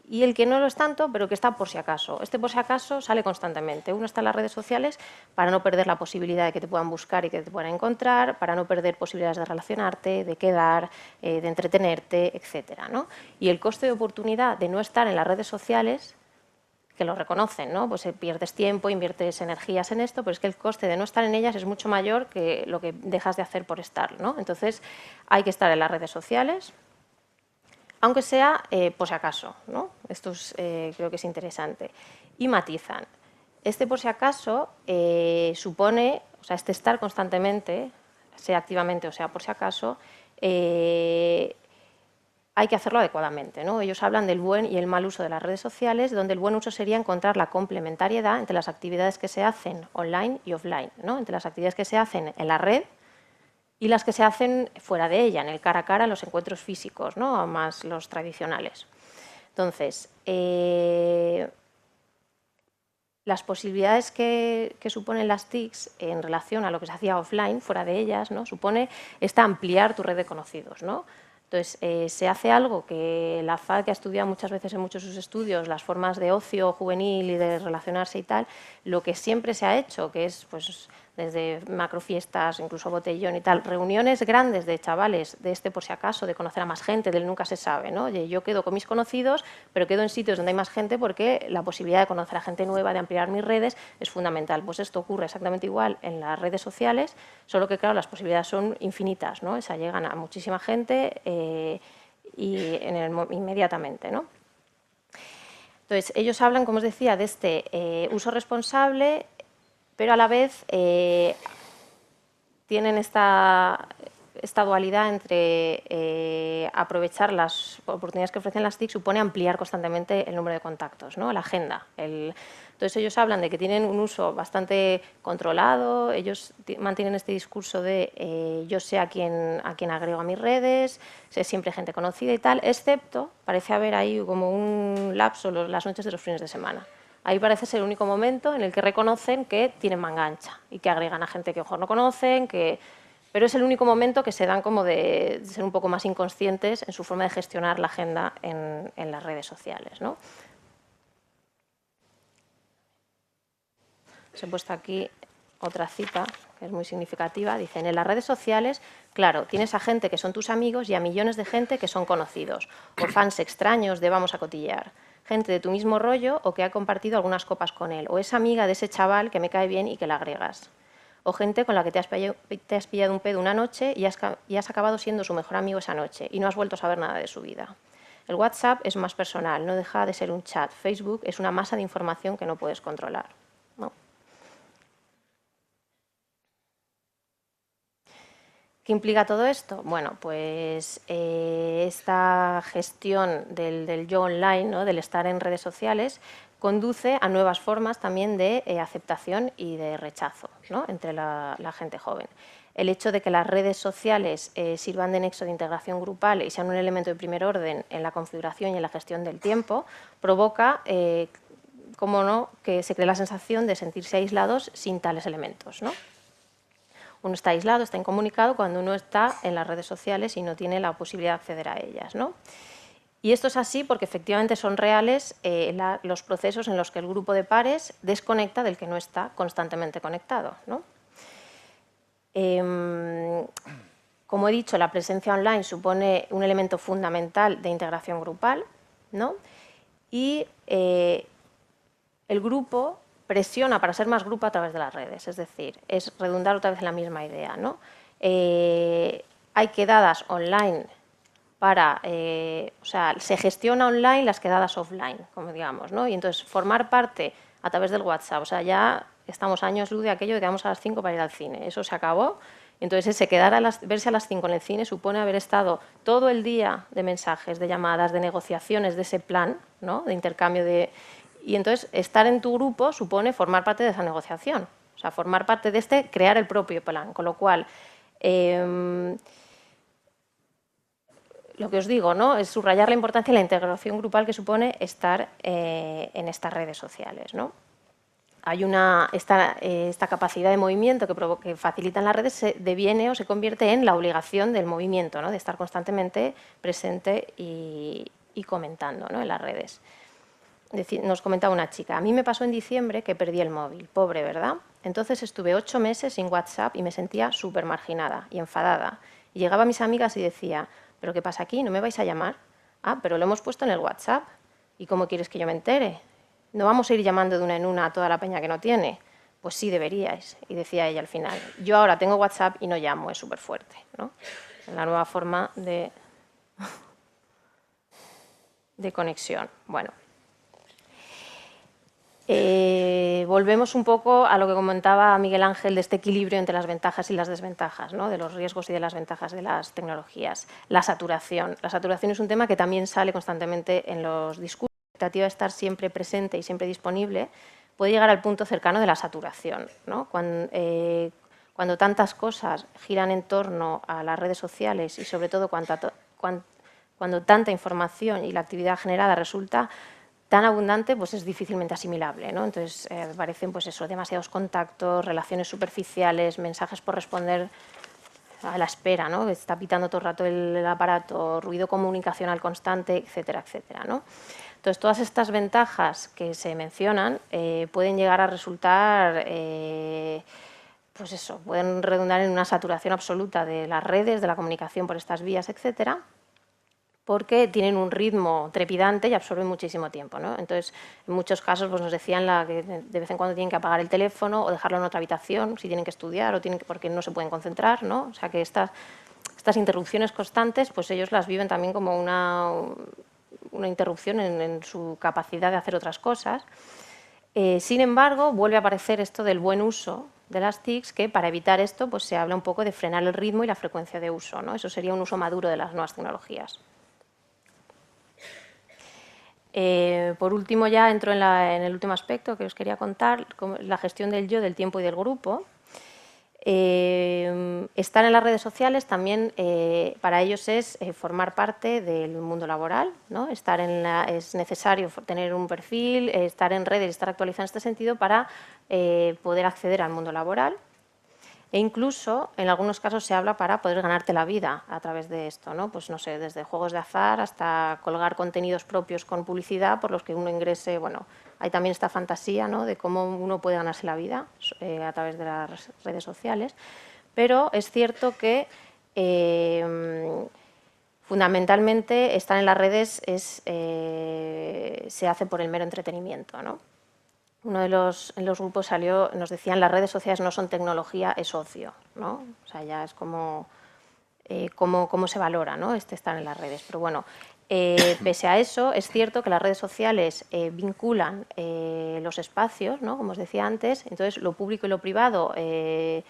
y el que no lo es tanto, pero que está por si acaso. Este por si acaso sale constantemente. Uno está en las redes sociales para no perder la posibilidad de que te puedan buscar y que te puedan encontrar, para no perder posibilidades de relacionarte, de quedar, de entretenerte, etcétera, ¿no? Y el coste de oportunidad de no estar en las redes sociales, que lo reconocen, ¿no? Pues pierdes tiempo, inviertes energías en esto, pero es que el coste de no estar en ellas es mucho mayor que lo que dejas de hacer por estar, ¿no? Entonces, hay que estar en las redes sociales. aunque sea por si acaso, ¿no? Esto creo que es interesante. Y matizan. Este por si acaso supone, o sea, este estar constantemente, sea activamente o sea por si acaso, hay que hacerlo adecuadamente, ¿no? Ellos hablan del buen y el mal uso de las redes sociales, donde el buen uso sería encontrar la complementariedad entre las actividades que se hacen online y offline, ¿no? Entre las actividades que se hacen en la red y las que se hacen fuera de ella, en el cara a cara, en los encuentros físicos, ¿no? Más los tradicionales. Entonces, las posibilidades que suponen las TICs en relación a lo que se hacía offline, fuera de ellas, ¿no? Supone ampliar tu red de conocidos, ¿no? Entonces, se hace algo que la FAD, que ha estudiado muchas veces en muchos de sus estudios las formas de ocio juvenil y de relacionarse y tal, lo que siempre se ha hecho, que es pues desde macrofiestas, incluso botellón y tal, reuniones grandes de chavales, de por si acaso, de conocer a más gente, del nunca se sabe, ¿no? Oye, yo quedo con mis conocidos, pero quedo en sitios donde hay más gente porque la posibilidad de conocer a gente nueva, de ampliar mis redes, es fundamental. Pues esto ocurre exactamente igual en las redes sociales, solo que, claro, las posibilidades son infinitas, ¿no? O sea, llegan a muchísima gente y inmediatamente, ¿no? Entonces, ellos hablan, como os decía, de este uso responsable, pero a la vez tienen esta dualidad entre aprovechar las oportunidades que ofrecen las TIC, supone ampliar constantemente el número de contactos, ¿no? La agenda. Entonces, ellos hablan de que tienen un uso bastante controlado, ellos mantienen este discurso de yo sé a quién agrego a mis redes, sé siempre gente conocida y tal, excepto, parece haber ahí como un lapso las noches de los fines de semana. Ahí parece ser el único momento en el que reconocen que tienen manga ancha y que agregan a gente que mejor no conocen, pero es el único momento que se dan como de ser un poco más inconscientes en su forma de gestionar la agenda en las redes sociales, ¿no? Os he puesto aquí otra cita que es muy significativa. Dicen, en las redes sociales, claro, tienes a gente que son tus amigos y a millones de gente que son conocidos, o fans extraños de Vamos a Cotillear, gente de tu mismo rollo o que ha compartido algunas copas con él, o es amiga de ese chaval que me cae bien y que la agregas, o gente con la que te has pillado un pedo una noche y has acabado siendo su mejor amigo esa noche y no has vuelto a saber nada de su vida. El WhatsApp es más personal, no deja de ser un chat. Facebook es una masa de información que no puedes controlar, ¿no? ¿Qué implica todo esto? Bueno, pues esta gestión del yo online, ¿no? Del estar en redes sociales, conduce a nuevas formas también de aceptación y de rechazo, ¿no? Entre la gente joven. El hecho de que las redes sociales sirvan de nexo de integración grupal y sean un elemento de primer orden en la configuración y en la gestión del tiempo, provoca, cómo no, que se cree la sensación de sentirse aislados sin tales elementos, ¿no? Uno está aislado, está incomunicado cuando uno está en las redes sociales y no tiene la posibilidad de acceder a ellas, ¿no? Y esto es así porque efectivamente son reales los procesos en los que el grupo de pares desconecta del que no está constantemente conectado, ¿no? Como he dicho, la presencia online supone un elemento fundamental de integración grupal, ¿no? Y el grupo presiona para ser más grupo a través de las redes, es decir, es redundar otra vez en la misma idea, ¿no? Hay quedadas online para, o sea, se gestiona online las quedadas offline, como digamos, ¿no? Y entonces formar parte a través del WhatsApp, o sea, ya estamos años luz de aquello de que vamos a las 5 para ir al cine, eso se acabó. Entonces, ese verse a las 5 en el cine supone haber estado todo el día de mensajes, de llamadas, de negociaciones de ese plan, ¿no? De intercambio de... Y entonces, estar en tu grupo supone formar parte de esa negociación, o sea, formar parte de crear el propio plan, con lo cual... lo que os digo, ¿no? Es subrayar la importancia de la integración grupal que supone estar en estas redes sociales, ¿no? Hay esta capacidad de movimiento que facilitan las redes se deviene o se convierte en la obligación del movimiento, ¿no? De estar constantemente presente y comentando, ¿no? En las redes. Nos comentaba una chica, a mí me pasó en diciembre que perdí el móvil, pobre, ¿verdad? Entonces estuve 8 meses sin WhatsApp y me sentía súper marginada y enfadada. Y llegaba a mis amigas y decía, ¿pero qué pasa aquí? ¿No me vais a llamar? Ah, pero lo hemos puesto en el WhatsApp. ¿Y cómo quieres que yo me entere? ¿No vamos a ir llamando de una en una a toda la peña que no tiene? Pues sí, deberíais. Y decía ella al final, yo ahora tengo WhatsApp y no llamo, es súper fuerte, ¿no? La nueva forma de... de conexión. Bueno. Volvemos un poco a lo que comentaba Miguel Ángel de este equilibrio entre las ventajas y las desventajas, ¿no? De los riesgos y de las ventajas de las tecnologías. La saturación. La saturación es un tema que también sale constantemente en los discursos. La expectativa de estar siempre presente y siempre disponible puede llegar al punto cercano de la saturación, ¿no? Cuando tantas cosas giran en torno a las redes sociales y sobre todo cuando tanta información y la actividad generada resulta tan abundante, pues es difícilmente asimilable, ¿no? Entonces, aparecen pues eso, demasiados contactos, relaciones superficiales, mensajes por responder a la espera, ¿no? Está pitando todo el rato el aparato, ruido comunicacional constante, etcétera, etcétera, ¿no? Entonces, todas estas ventajas que se mencionan pueden llegar a resultar, pues eso, pueden redundar en una saturación absoluta de las redes, de la comunicación por estas vías, etcétera, porque tienen un ritmo trepidante y absorben muchísimo tiempo, ¿no? Entonces, en muchos casos pues nos decían que de vez en cuando tienen que apagar el teléfono o dejarlo en otra habitación si tienen que estudiar o porque no se pueden concentrar, ¿no? O sea, que estas interrupciones constantes, pues ellos las viven también como una interrupción en su capacidad de hacer otras cosas. Sin embargo, vuelve a aparecer esto del buen uso de las TICs, que para evitar esto pues se habla un poco de frenar el ritmo y la frecuencia de uso, ¿no? Eso sería un uso maduro de las nuevas tecnologías. Por último, ya entro en el último aspecto que os quería contar, la gestión del yo, del tiempo y del grupo. Estar en las redes sociales también para ellos es formar parte del mundo laboral, ¿no? Es necesario tener un perfil, estar en redes, estar actualizado en este sentido para poder acceder al mundo laboral. E incluso, en algunos casos, se habla para poder ganarte la vida a través de esto, ¿no? Pues no sé, desde juegos de azar hasta colgar contenidos propios con publicidad por los que uno ingrese. Bueno, hay también esta fantasía, ¿no?, de cómo uno puede ganarse la vida a través de las redes sociales. Pero es cierto que fundamentalmente estar en las redes se hace por el mero entretenimiento, ¿no? Uno en los grupos salió, nos decían, las redes sociales no son tecnología, es ocio, ¿no? O sea, ya es como cómo se valora, ¿no?, estar en las redes. Pero bueno, pese a eso, es cierto que las redes sociales vinculan los espacios, ¿no?, como os decía antes. Entonces, lo público y lo privado se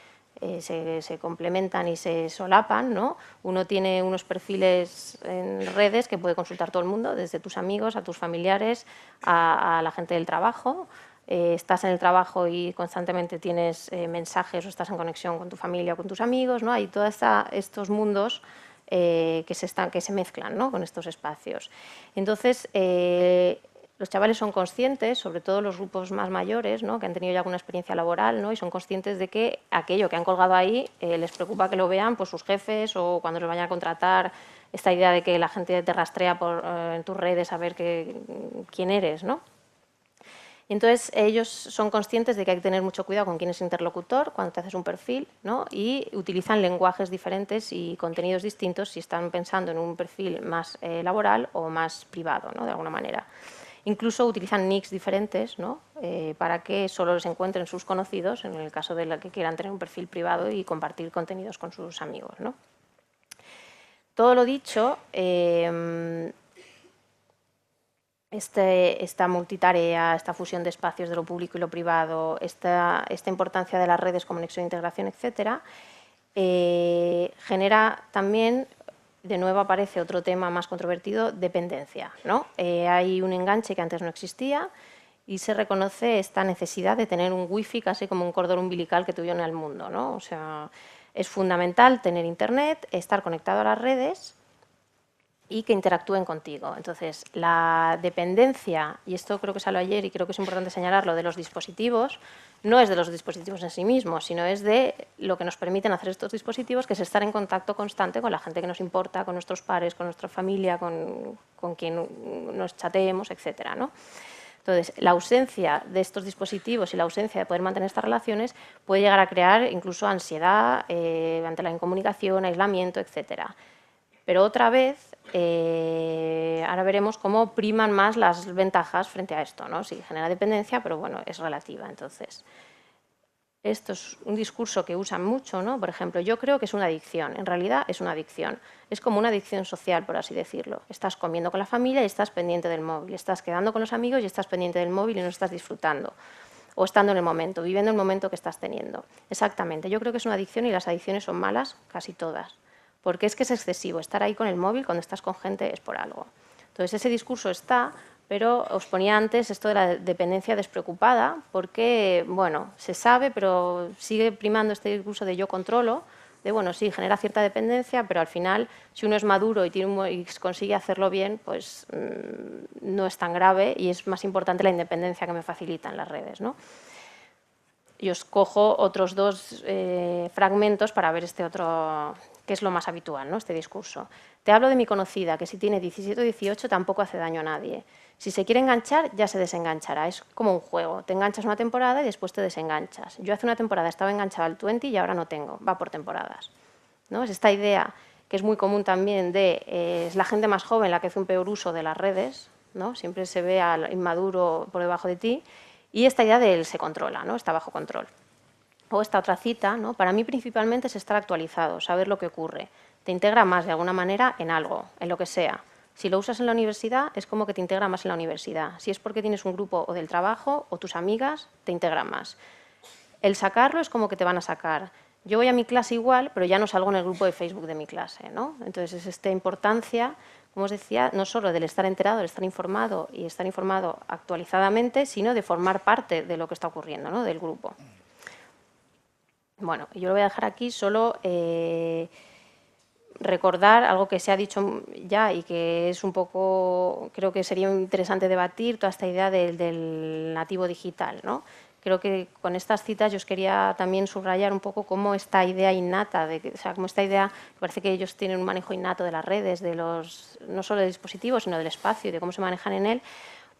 complementan y se solapan, ¿no? Uno tiene unos perfiles en redes que puede consultar todo el mundo, desde tus amigos a tus familiares, a la gente del trabajo. Estás en el trabajo y constantemente tienes mensajes o estás en conexión con tu familia o con tus amigos, ¿no? Hay todos estos mundos que se mezclan, ¿no?, con estos espacios. Entonces, los chavales son conscientes, sobre todo los grupos más mayores, ¿no?, que han tenido ya alguna experiencia laboral, ¿no?, y son conscientes de que aquello que han colgado ahí les preocupa que lo vean pues, sus jefes o cuando los vayan a contratar. Esta idea de que la gente te rastrea en tus redes a ver quién eres, ¿no? Entonces, ellos son conscientes de que hay que tener mucho cuidado con quién es interlocutor cuando te haces un perfil, ¿no?, y utilizan lenguajes diferentes y contenidos distintos si están pensando en un perfil más laboral o más privado, ¿no?, de alguna manera. Incluso utilizan nicks diferentes, ¿no?, para que solo les encuentren sus conocidos en el caso de que quieran tener un perfil privado y compartir contenidos con sus amigos, ¿no? Todo lo dicho, esta multitarea, esta fusión de espacios de lo público y lo privado, esta importancia de las redes, conexión, integración, etcétera, genera también, de nuevo aparece otro tema más controvertido, dependencia, ¿no? Hay un enganche que antes no existía y se reconoce esta necesidad de tener un wifi casi como un cordón umbilical que te une al mundo, ¿no? O sea, es fundamental tener internet, estar conectado a las redes y que interactúen contigo. Entonces, la dependencia, y esto creo que salió ayer y creo que es importante señalarlo, de los dispositivos, no es de los dispositivos en sí mismos, sino es de lo que nos permiten hacer estos dispositivos, que es estar en contacto constante con la gente que nos importa, con nuestros pares, con nuestra familia, con quien nos chateemos, etcétera, ¿no? Entonces, la ausencia de estos dispositivos y la ausencia de poder mantener estas relaciones puede llegar a crear incluso ansiedad ante la incomunicación, aislamiento, etcétera. Pero otra vez, ahora veremos cómo priman más las ventajas frente a esto, ¿no? Sí, genera dependencia, pero bueno, es relativa. Entonces, esto es un discurso que usan mucho, ¿no? Por ejemplo, yo creo que es una adicción. En realidad es una adicción. Es como una adicción social, por así decirlo. Estás comiendo con la familia y estás pendiente del móvil. Estás quedando con los amigos y estás pendiente del móvil y no estás disfrutando. O estando en el momento, viviendo el momento que estás teniendo. Exactamente. Yo creo que es una adicción y las adicciones son malas, casi todas. Porque es que es excesivo. Estar ahí con el móvil cuando estás con gente es por algo. Entonces, ese discurso está, pero os ponía antes esto de la dependencia despreocupada, porque, bueno, se sabe, pero sigue primando este discurso de yo controlo, de, bueno, sí, genera cierta dependencia, pero al final, si uno es maduro y consigue hacerlo bien, pues no es tan grave y es más importante la independencia que me facilitan las redes, ¿no? Y os cojo otros dos fragmentos para ver este otro, que es lo más habitual, ¿no? Este discurso. Te hablo de mi conocida, que si tiene 17 o 18 tampoco hace daño a nadie. Si se quiere enganchar, ya se desenganchará. Es como un juego. Te enganchas una temporada y después te desenganchas. Yo hace una temporada estaba enganchada al 20 y ahora no tengo. Va por temporadas, ¿no? Es esta idea que es muy común también de es la gente más joven la que hace un peor uso de las redes, ¿no? Siempre se ve al inmaduro por debajo de ti. Y esta idea de él se controla, ¿no? Está bajo control. O esta otra cita, ¿no? Para mí principalmente es estar actualizado, saber lo que ocurre. Te integra más de alguna manera en algo, en lo que sea. Si lo usas en la universidad, es como que te integra más en la universidad. Si es porque tienes un grupo o del trabajo o tus amigas, te integra más. El sacarlo es como que te van a sacar. Yo voy a mi clase igual, pero ya no salgo en el grupo de Facebook de mi clase, ¿no? Entonces es esta importancia, como os decía, no solo del estar enterado, del estar informado y estar informado actualizadamente, sino de formar parte de lo que está ocurriendo, ¿no? Del grupo. Bueno, yo lo voy a dejar aquí solo recordar algo que se ha dicho ya y que es un poco, creo que sería interesante debatir, toda esta idea del nativo digital, ¿no? Creo que con estas citas yo os quería también subrayar un poco cómo esta idea innata, o sea, cómo esta idea, parece que ellos tienen un manejo innato de las redes, de los, no solo de dispositivos, sino del espacio y de cómo se manejan en él.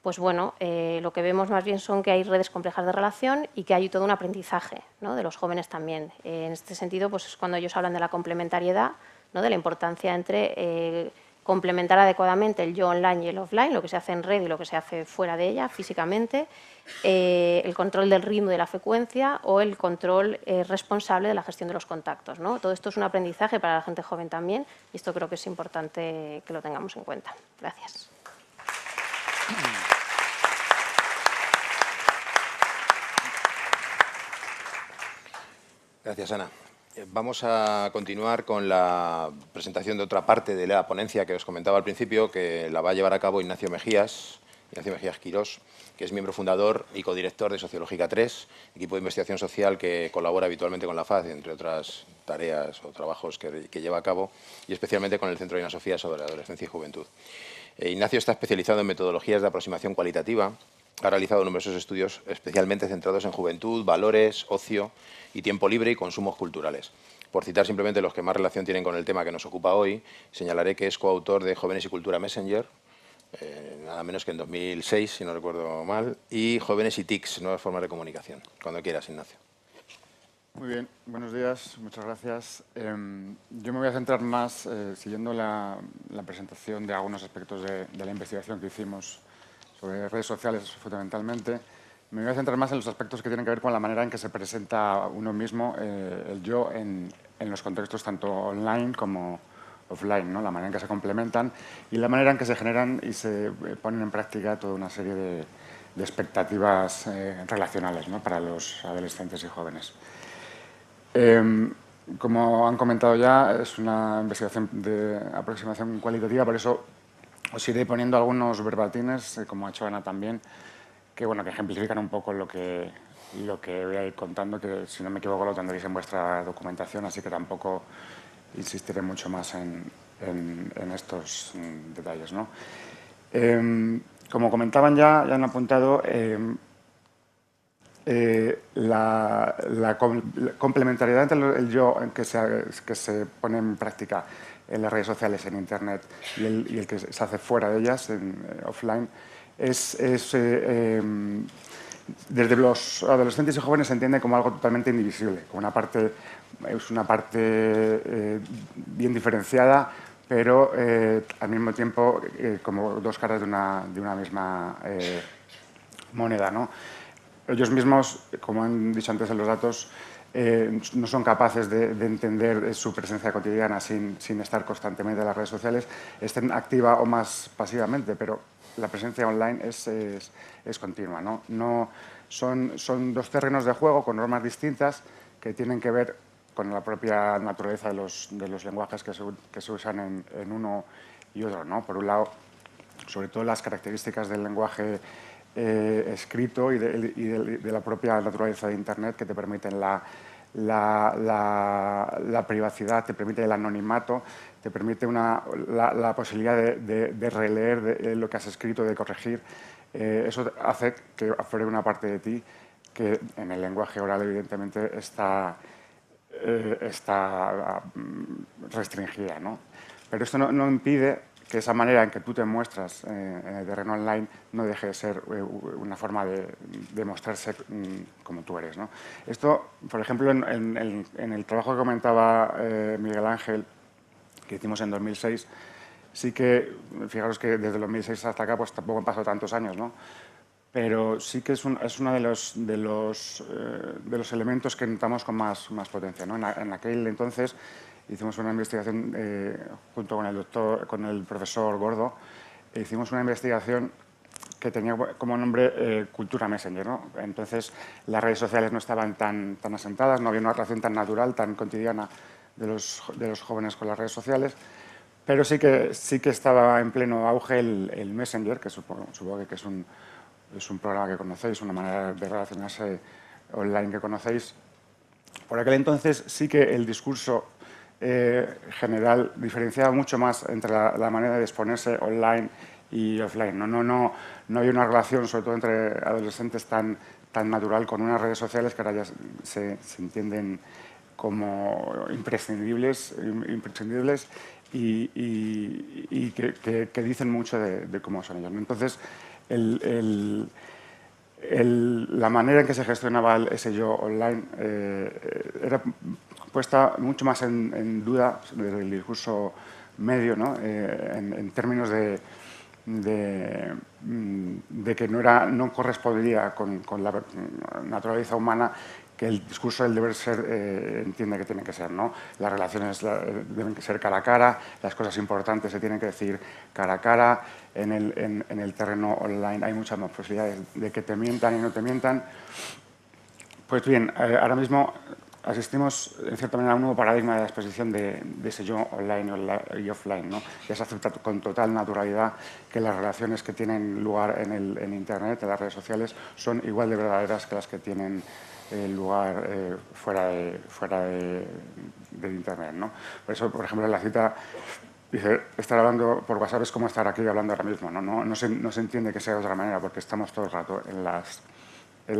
Pues bueno, lo que vemos más bien son que hay redes complejas de relación y que hay todo un aprendizaje, ¿no? De los jóvenes también. En este sentido, pues es cuando ellos hablan de la complementariedad, ¿no? De la importancia entre complementar adecuadamente el yo online y el offline, lo que se hace en red y lo que se hace fuera de ella físicamente, el control del ritmo y de la frecuencia o el control responsable de la gestión de los contactos, ¿no? Todo esto es un aprendizaje para la gente joven también y esto creo que es importante que lo tengamos en cuenta. Gracias. Gracias, Ana. Vamos a continuar con la presentación de otra parte de la ponencia que os comentaba al principio, que la va a llevar a cabo Ignacio Mejías Quirós, que es miembro fundador y codirector de Sociológica 3, equipo de investigación social que colabora habitualmente con la FAD, entre otras tareas o trabajos que lleva a cabo, y especialmente con el Centro Reina Sofía sobre Adolescencia y Juventud. Ignacio está especializado en metodologías de aproximación cualitativa. Ha realizado numerosos estudios especialmente centrados en juventud, valores, ocio y tiempo libre y consumos culturales. Por citar simplemente los que más relación tienen con el tema que nos ocupa hoy, señalaré que es coautor de Jóvenes y Cultura Messenger, nada menos que en 2006, si no recuerdo mal, y Jóvenes y TICs, Nuevas Formas de Comunicación. Cuando quieras, Ignacio. Muy bien, buenos días, muchas gracias. Yo me voy a centrar más, siguiendo la presentación de algunos aspectos de la investigación que hicimos sobre redes sociales fundamentalmente. Me voy a centrar más en los aspectos que tienen que ver con la manera en que se presenta uno mismo, el yo, en los contextos tanto online como offline, ¿no? La manera en que se complementan y la manera en que se generan y se ponen en práctica toda una serie de expectativas relacionales, ¿no? Para los adolescentes y jóvenes. Como han comentado ya, es una investigación de aproximación cualitativa, por eso os iré poniendo algunos verbatines, como ha hecho Ana también, que, bueno, que ejemplifican un poco lo que voy a ir contando, que si no me equivoco lo tendréis en vuestra documentación, así que tampoco insistiré mucho más en estos detalles, ¿no? Como comentaban ya han apuntado, la complementariedad entre el yo que se pone en práctica en las redes sociales, en Internet, y el que se hace fuera de ellas, offline, desde los adolescentes y jóvenes se entiende como algo totalmente indivisible, como es una parte bien diferenciada, pero al mismo tiempo como dos caras de una misma moneda, ¿no? ellos mismos, como han dicho antes en los datos, no son capaces de entender su presencia cotidiana sin estar constantemente en las redes sociales, estén activa o más pasivamente, pero la presencia online es continua, ¿no? Son dos terrenos de juego con normas distintas que tienen que ver con la propia naturaleza de los lenguajes que se usan en uno y otro, ¿no? Por un lado, sobre todo las características del lenguaje escrito y de la propia naturaleza de Internet, que te permiten la privacidad, te permite el anonimato, te permite la posibilidad de releer lo que has escrito, de corregir. Eso hace que aflore una parte de ti que en el lenguaje oral evidentemente está restringida, ¿no? Pero esto no impide que esa manera en que tú te muestras en el terreno online no deje de ser una forma de mostrarse como tú eres, ¿no? Esto, por ejemplo, en el trabajo que comentaba Miguel Ángel, que hicimos en 2006, sí que, fijaros que desde 2006 hasta acá pues tampoco han pasado tantos años, ¿no? Pero sí que es uno de los elementos que notamos con más potencia, ¿no? En aquel entonces hicimos una investigación junto con el profesor Gordo, hicimos una investigación que tenía como nombre Cultura Messenger, ¿no? Entonces las redes sociales no estaban tan asentadas, no había una relación tan natural, tan cotidiana de los jóvenes con las redes sociales, pero sí que estaba en pleno auge el Messenger, que supongo que es un programa que conocéis, una manera de relacionarse online que conocéis. Por aquel entonces sí que el discurso general diferenciaba mucho más entre la manera de exponerse online y offline. No hay una relación, sobre todo entre adolescentes, tan natural con unas redes sociales que ahora ya se entienden como imprescindibles y que dicen mucho de cómo son ellos, ¿no? Entonces, la manera en que se gestionaba ese yo online era puesta mucho más en duda desde el discurso medio, ¿no? En términos de que no correspondía con la naturaleza humana que el discurso del deber ser entiende que tiene que ser, ¿no? Las relaciones deben ser cara a cara, las cosas importantes se tienen que decir cara a cara. En el terreno online hay muchas más posibilidades de que te mientan y no te mientan. Pues bien, ahora mismo asistimos, en cierta manera, a un nuevo paradigma de la exposición de ese yo online y offline, ¿no? Ya se acepta con total naturalidad que las relaciones que tienen lugar en Internet, en las redes sociales, son igual de verdaderas que las que tienen lugar fuera de Internet, ¿no? Por eso, por ejemplo, en la cita dice, estar hablando por WhatsApp es como estar aquí hablando ahora mismo, ¿no? No se entiende que sea de otra manera porque estamos todo el rato en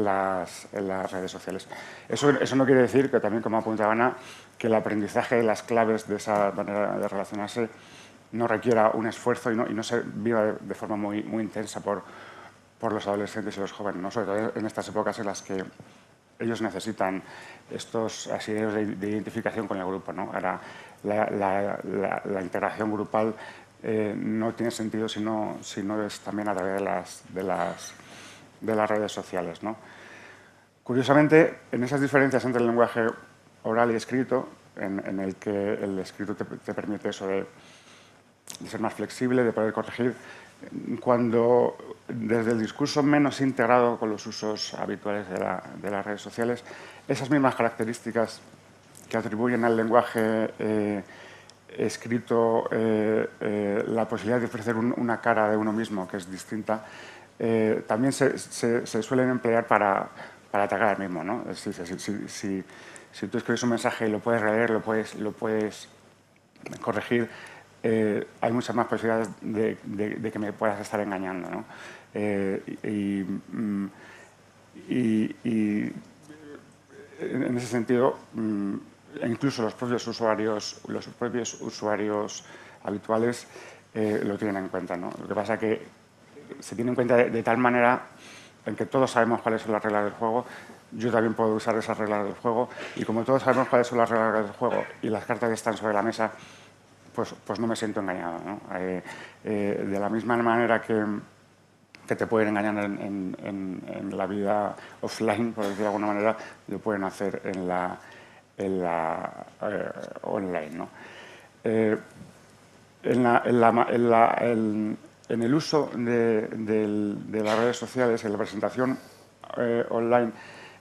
las redes sociales. Eso no quiere decir que también, como apuntaba Ana, que el aprendizaje de las claves de esa manera de relacionarse no requiera un esfuerzo y no se viva de forma muy intensa por los adolescentes y los jóvenes, ¿no? Sobre todo en estas épocas en las que ellos necesitan estos asideros de identificación con el grupo, ¿no? Ahora, la integración grupal no tiene sentido si no es también a través de las redes sociales, ¿no? Curiosamente, en esas diferencias entre el lenguaje oral y escrito, en el que el escrito te permite eso de ser más flexible, de poder corregir, cuando desde el discurso menos integrado con los usos habituales de las redes sociales, esas mismas características que atribuyen al lenguaje escrito la posibilidad de ofrecer una cara de uno mismo que es distinta, también se suelen emplear para atacar al mismo, ¿no? Si tú escribes un mensaje y lo puedes releer, lo puedes corregir, hay muchas más posibilidades de que me puedas estar engañando, ¿no? Y en ese sentido, incluso los propios usuarios habituales lo tienen en cuenta, ¿no? Lo que pasa es que se tiene en cuenta de tal manera en que todos sabemos cuáles son las reglas del juego. Yo también puedo usar esas reglas del juego y como todos sabemos cuáles son las reglas del juego y las cartas que están sobre la mesa, pues no me siento engañado, ¿no? De la misma manera que que te pueden engañar en la vida offline, por decirlo de alguna manera, lo pueden hacer en la online, ¿no? En el uso de las redes sociales, en la presentación online,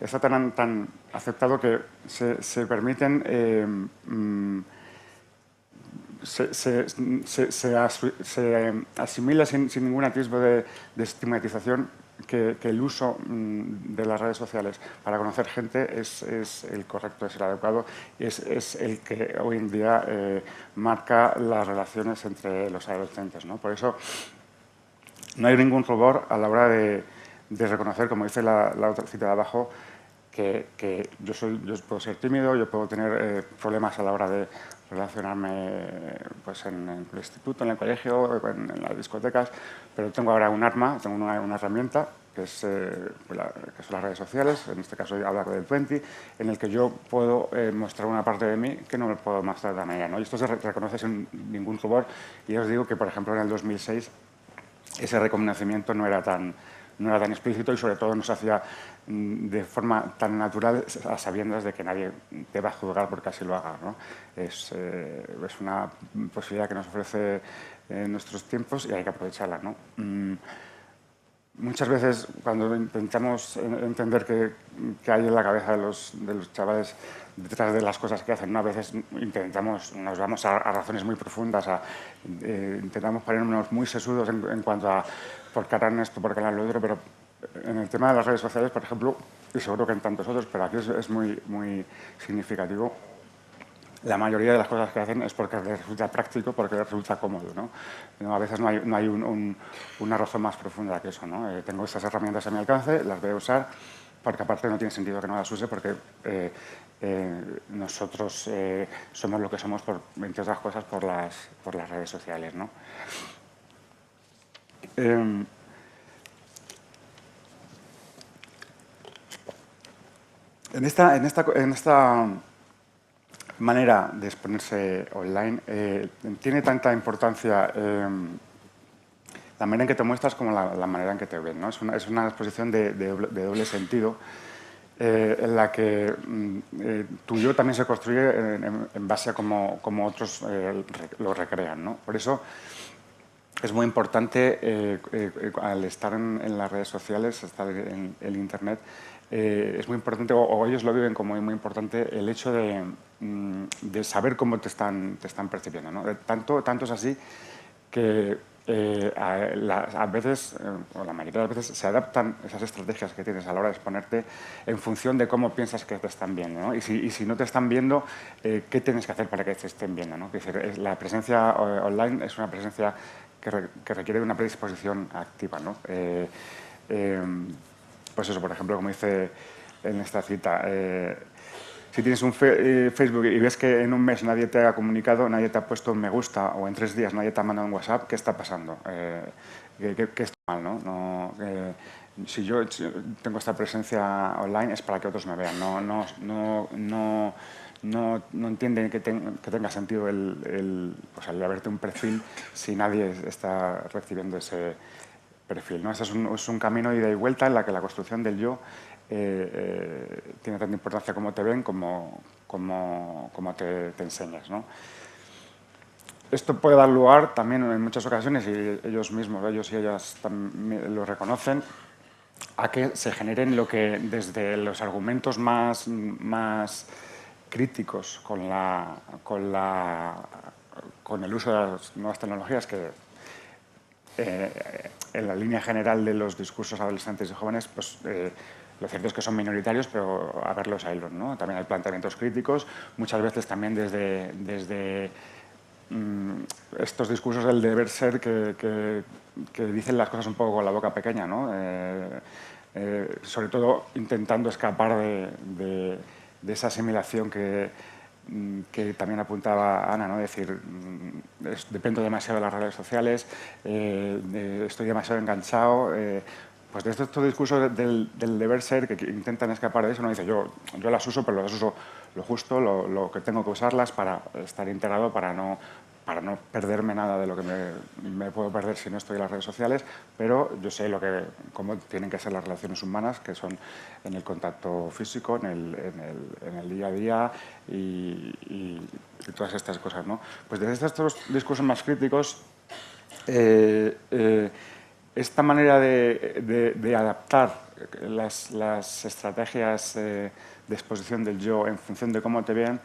está tan aceptado que se permiten se asimila sin ningún atisbo de estigmatización que el uso de las redes sociales para conocer gente es el correcto, es el adecuado, es el que hoy en día marca las relaciones entre los adolescentes, ¿no? Por eso no hay ningún rubor a la hora de reconocer, como dice la otra cita de abajo, que yo puedo ser tímido, yo puedo tener problemas a la hora de relacionarme pues, en el instituto, en el colegio, en las discotecas, pero tengo ahora un arma, tengo una herramienta, que son las redes sociales, en este caso habla del 20, en el que yo puedo mostrar una parte de mí que no me puedo mostrar de manera, ¿no? Y esto se reconoce sin ningún rubor, y os digo que, por ejemplo, en el 2006 ese reconocimiento no era tan explícito y sobre todo no se hacía de forma tan natural a sabiendas de que nadie te va a juzgar porque así lo haga, ¿no? Es una posibilidad que nos ofrece en nuestros tiempos y hay que aprovecharla, ¿no? Muchas veces cuando intentamos entender qué hay en la cabeza de los chavales detrás de las cosas que hacen, ¿no? A veces nos vamos a razones muy profundas, intentamos ponernos muy sesudos en cuanto a por qué harán esto, por qué harán lo otro, pero en el tema de las redes sociales, por ejemplo, y seguro que en tantos otros, pero aquí es muy significativo, la mayoría de las cosas que hacen es porque les resulta práctico, porque les resulta cómodo, ¿no? A veces no hay una razón más profunda que eso, ¿no? Tengo estas herramientas a mi alcance, las voy a usar, porque aparte no tiene sentido que no las use, porque nosotros somos lo que somos, entre otras cosas, por las redes sociales, ¿no? En esta manera de exponerse online tiene tanta importancia la manera en que te muestras como la manera en que te ven, ¿no? Es una exposición de doble sentido en la que tu yo también se construye en base a cómo otros lo recrean, ¿no? Por eso es muy importante al estar en las redes sociales, estar en el Internet, es muy importante, o ellos lo viven como muy importante, el hecho de saber cómo te están percibiendo, ¿no? Tanto es así que a veces, o la mayoría de las veces, se adaptan esas estrategias que tienes a la hora de exponerte en función de cómo piensas que te están viendo, ¿no? Y si no te están viendo, ¿qué tienes que hacer para que te estén viendo, ¿no? Es decir, la presencia online es una presencia que requiere de una predisposición activa, ¿no? Pues eso, por ejemplo, como dice en esta cita, si tienes un Facebook y ves que en un mes nadie te ha comunicado, nadie te ha puesto un me gusta, o en 3 días nadie te ha mandado un WhatsApp, ¿qué está pasando? ¿Qué está mal, no? Si yo tengo esta presencia online es para que otros me vean, no entienden que tenga sentido el abrirte un perfil si nadie está recibiendo ese perfil, ¿no? Este es un camino de ida y vuelta en la que la construcción del yo tiene tanta importancia como te ven como te enseñas, ¿no? Esto puede dar lugar también en muchas ocasiones, y ellos y ellas también lo reconocen, a que se generen lo que desde los argumentos más críticos con el uso de las nuevas tecnologías, que en la línea general de los discursos adolescentes y jóvenes, pues lo cierto es que son minoritarios, pero a verlos a hilos, ¿no? También hay planteamientos críticos, muchas veces también desde estos discursos del deber ser que dicen las cosas un poco con la boca pequeña, ¿no? Sobre todo intentando escapar de esa asimilación que también apuntaba Ana, ¿no? Es decir, dependo demasiado de las redes sociales, estoy demasiado enganchado. Pues de estos discursos del deber ser que intentan escapar de eso, no dice yo las uso, pero las uso lo justo, lo que tengo que usarlas para estar integrado, para no para no perderme nada de lo que me puedo perder si no estoy en las redes sociales, pero yo sé cómo tienen que ser las relaciones humanas, que son en el contacto físico, en el día a día y todas estas cosas, ¿no? Pues desde estos discursos más críticos, esta manera de adaptar las estrategias de exposición del yo en función de cómo te vean,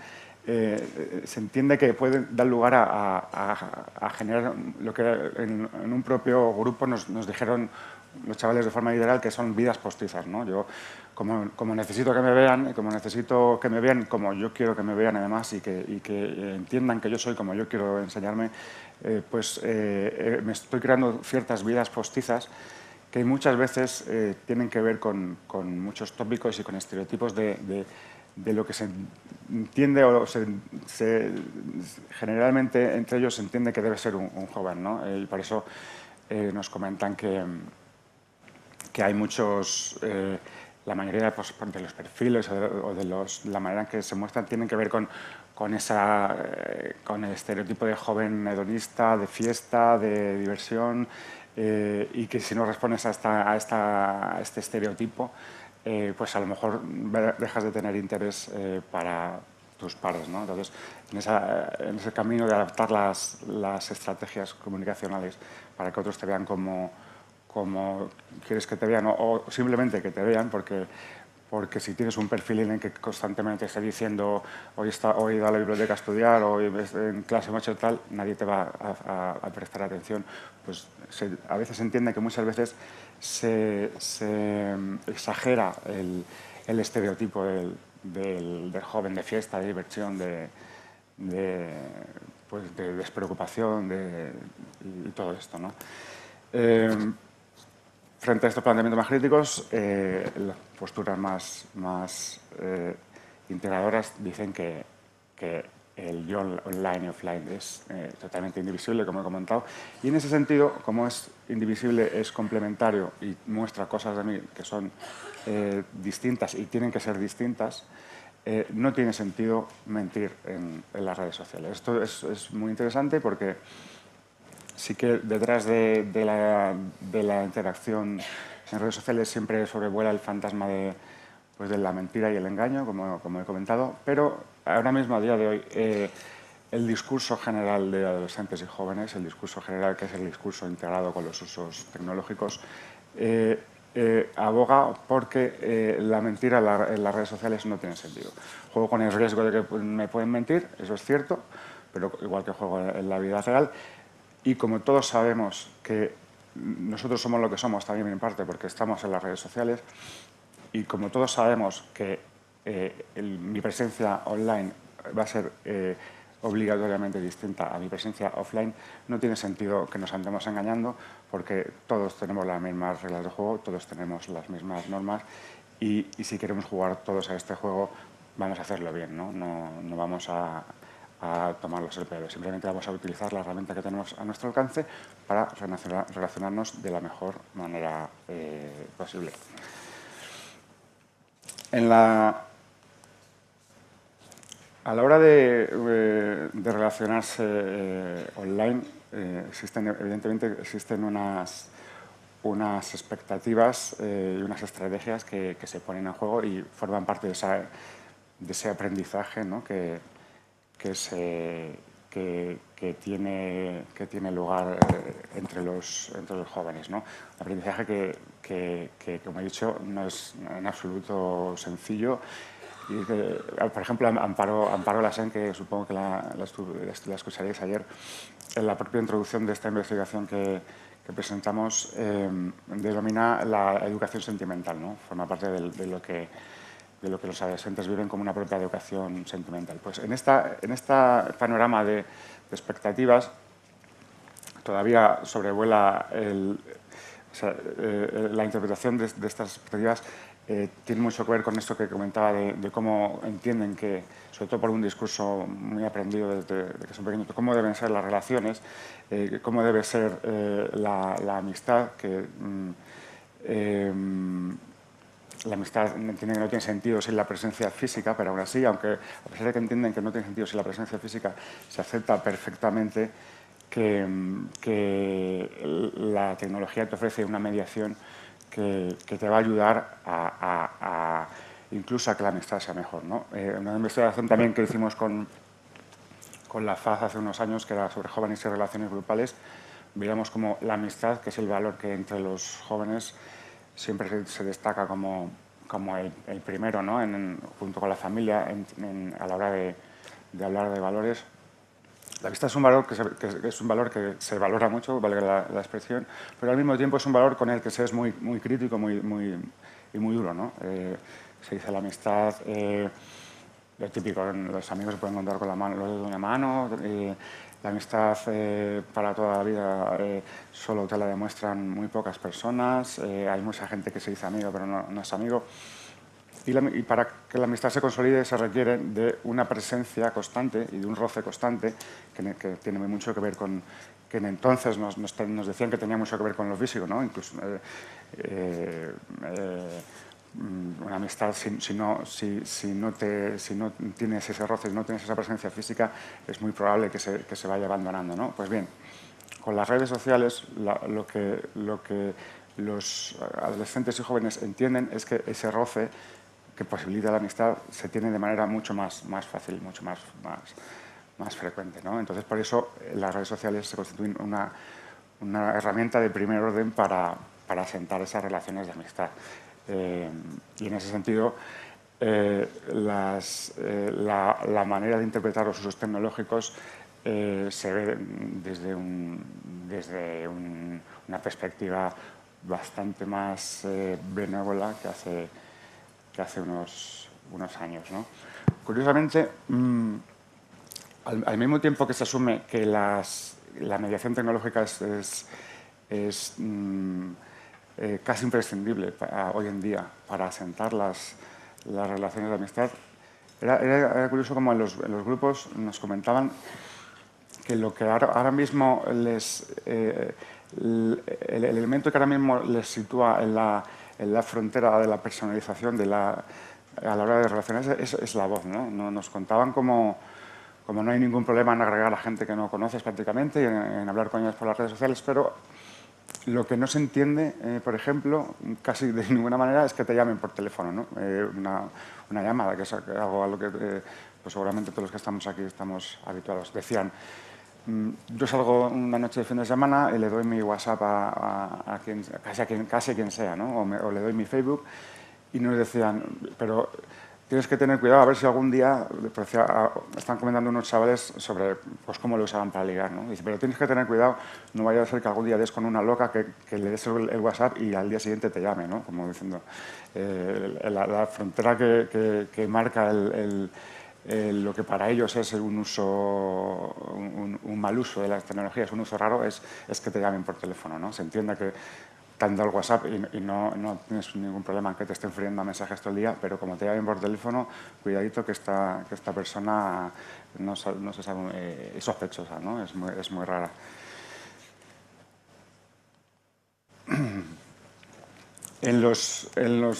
se entiende que puede dar lugar a generar lo que en un propio grupo nos dijeron los chavales de forma literal, que son vidas postizas, ¿no? Yo, como necesito que me vean, como necesito que me vean como yo quiero que me vean además y que entiendan que yo soy como yo quiero enseñarme, me estoy creando ciertas vidas postizas que muchas veces tienen que ver con muchos tópicos y con estereotipos de lo que se entiende o generalmente entre ellos se entiende que debe ser un joven, ¿no? Y por eso nos comentan que hay muchos, la mayoría de los perfiles o de la manera en que se muestran tienen que ver con el estereotipo de joven hedonista, de fiesta, de diversión, y que si no respondes a este estereotipo, pues a lo mejor dejas de tener interés para tus pares, ¿no? Entonces, en ese camino de adaptar las estrategias comunicacionales para que otros te vean como quieres que te vean o simplemente que te vean, porque si tienes un perfil en el que constantemente estás diciendo hoy he ido a la biblioteca a estudiar, hoy en clase hemos hecho tal, nadie te va a prestar atención. Pues a veces se entiende que muchas veces se exagera el estereotipo del joven de fiesta, de diversión, de despreocupación y todo esto, ¿no? Frente a estos planteamientos más críticos, las posturas más integradoras dicen que el yo online y offline es totalmente indivisible, como he comentado. Y en ese sentido, como es indivisible, es complementario y muestra cosas de mí que son distintas y tienen que ser distintas, no tiene sentido mentir en las redes sociales. Esto es muy interesante porque sí que detrás de la interacción en redes sociales siempre sobrevuela el fantasma de la mentira y el engaño, como he comentado, pero ahora mismo, a día de hoy, el discurso general de adolescentes y jóvenes, el discurso general, que es el discurso integrado con los usos tecnológicos, aboga porque la mentira en las redes sociales no tiene sentido. Juego con el riesgo de que me pueden mentir, eso es cierto, pero igual que juego en la vida real. Y como todos sabemos que nosotros somos lo que somos también en parte porque estamos en las redes sociales, y como todos sabemos que mi presencia online va a ser obligatoriamente distinta a mi presencia offline, no tiene sentido que nos andemos engañando porque todos tenemos las mismas reglas de juego, todos tenemos las mismas normas y si queremos jugar todos a este juego vamos a hacerlo bien, ¿no? No vamos a tomarlos el pelo. Simplemente vamos a utilizar la herramienta que tenemos a nuestro alcance para relacionarnos de la mejor manera posible. A la hora de relacionarse online, evidentemente existen unas expectativas y unas estrategias que se ponen en juego y forman parte de ese aprendizaje, ¿no? que tiene lugar entre los jóvenes, ¿no? Un aprendizaje que, como he dicho, no es en absoluto sencillo. Y por ejemplo, Amparo Lassen, que supongo que la escucharéis ayer, en la propia introducción de esta investigación que presentamos, denomina la educación sentimental, ¿no? Forma parte de lo que los adolescentes viven como una propia educación sentimental. Pues en este panorama de expectativas todavía sobrevuela la interpretación de estas expectativas. Tiene mucho que ver con esto que comentaba de cómo entienden que, sobre todo por un discurso muy aprendido desde que son pequeños, cómo deben ser las relaciones, cómo debe ser la amistad, la amistad entienden que no tiene sentido sin la presencia física, pero aún así, aunque a pesar de que entienden que no tiene sentido sin la presencia física, se acepta perfectamente que la tecnología te ofrece una mediación que te va a ayudar incluso a que la amistad sea mejor, ¿no? Una investigación también que hicimos con la FAZ hace unos años, que era sobre jóvenes y relaciones grupales, veíamos como la amistad, que es el valor que entre los jóvenes siempre se destaca como el primero, ¿no? Junto con la familia, a la hora de hablar de valores. La amistad es un valor que se valora mucho, valga la expresión, pero al mismo tiempo es un valor con el que se es muy crítico y muy duro, ¿no? Se dice la amistad, lo típico, los amigos se pueden contar con los dedos de una mano, la amistad para toda la vida solo te la demuestran muy pocas personas, hay mucha gente que se dice amigo pero no es amigo. Y para que la amistad se consolide se requiere de una presencia constante y de un roce constante que tiene mucho que ver con que en entonces nos decían que tenía mucho que ver con lo físico, ¿no? Incluso una amistad si no tienes ese roce, si no tienes esa presencia física, es muy probable que se vaya abandonando, ¿no? Pues bien, con las redes sociales lo que los adolescentes y jóvenes entienden es que ese roce que posibilita la amistad se tiene de manera mucho más fácil, mucho más frecuente, ¿no? Entonces, por eso las redes sociales se constituyen una herramienta de primer orden para asentar esas relaciones de amistad. Y en ese sentido, la manera de interpretar los usos tecnológicos se ve desde una perspectiva bastante más benévola que hace unos años, ¿no? Curiosamente, al mismo tiempo que se asume que la mediación tecnológica es casi imprescindible hoy en día para asentar las relaciones de amistad, era curioso como en los grupos nos comentaban que lo que ahora mismo el elemento que ahora mismo les sitúa en la frontera de la personalización a la hora de relacionarse es la voz, ¿no? Nos contaban como no hay ningún problema en agregar a gente que no conoces prácticamente y en hablar con ellos por las redes sociales, pero lo que no se entiende, por ejemplo, casi de ninguna manera, es que te llamen por teléfono, ¿no? Una llamada, que es algo a lo que pues seguramente todos los que estamos aquí estamos habituados. Decían, yo salgo una noche de fin de semana y le doy mi WhatsApp a casi a quien sea, ¿no? O le doy mi Facebook, y nos decían, pero tienes que tener cuidado a ver si algún día, están comentando unos chavales sobre pues, cómo lo usaban para ligar, ¿no? Dice, pero tienes que tener cuidado, no vaya a ser que algún día des con una loca que le des el WhatsApp y al día siguiente te llame, ¿no? Como diciendo, la frontera que marca lo que para ellos es un mal uso de las tecnologías, un uso raro, es que te llamen por teléfono, ¿no? Se entiende que te han dado el WhatsApp y no tienes ningún problema en que te estén friendo mensajes todo el día, pero como te llamen por teléfono, cuidadito que esta persona no se sabe, es sospechosa, ¿no? Es muy rara.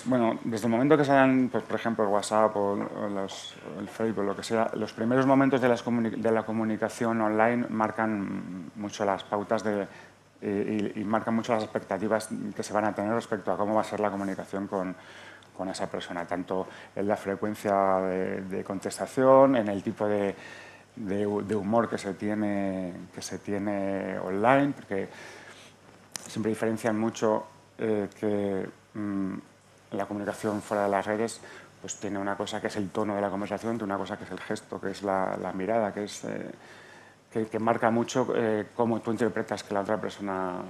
Bueno, desde el momento que salen, pues, por ejemplo, el WhatsApp o el Facebook, lo que sea, los primeros momentos de la comunicación online marcan mucho las pautas y marcan mucho las expectativas que se van a tener respecto a cómo va a ser la comunicación con esa persona, tanto en la frecuencia de contestación, en el tipo de humor que se tiene online, porque siempre diferencian mucho que la comunicación fuera de las redes pues tiene una cosa que es el tono de la conversación, tiene una cosa que es el gesto, que es la mirada, que es que marca mucho cómo tú interpretas que la otra persona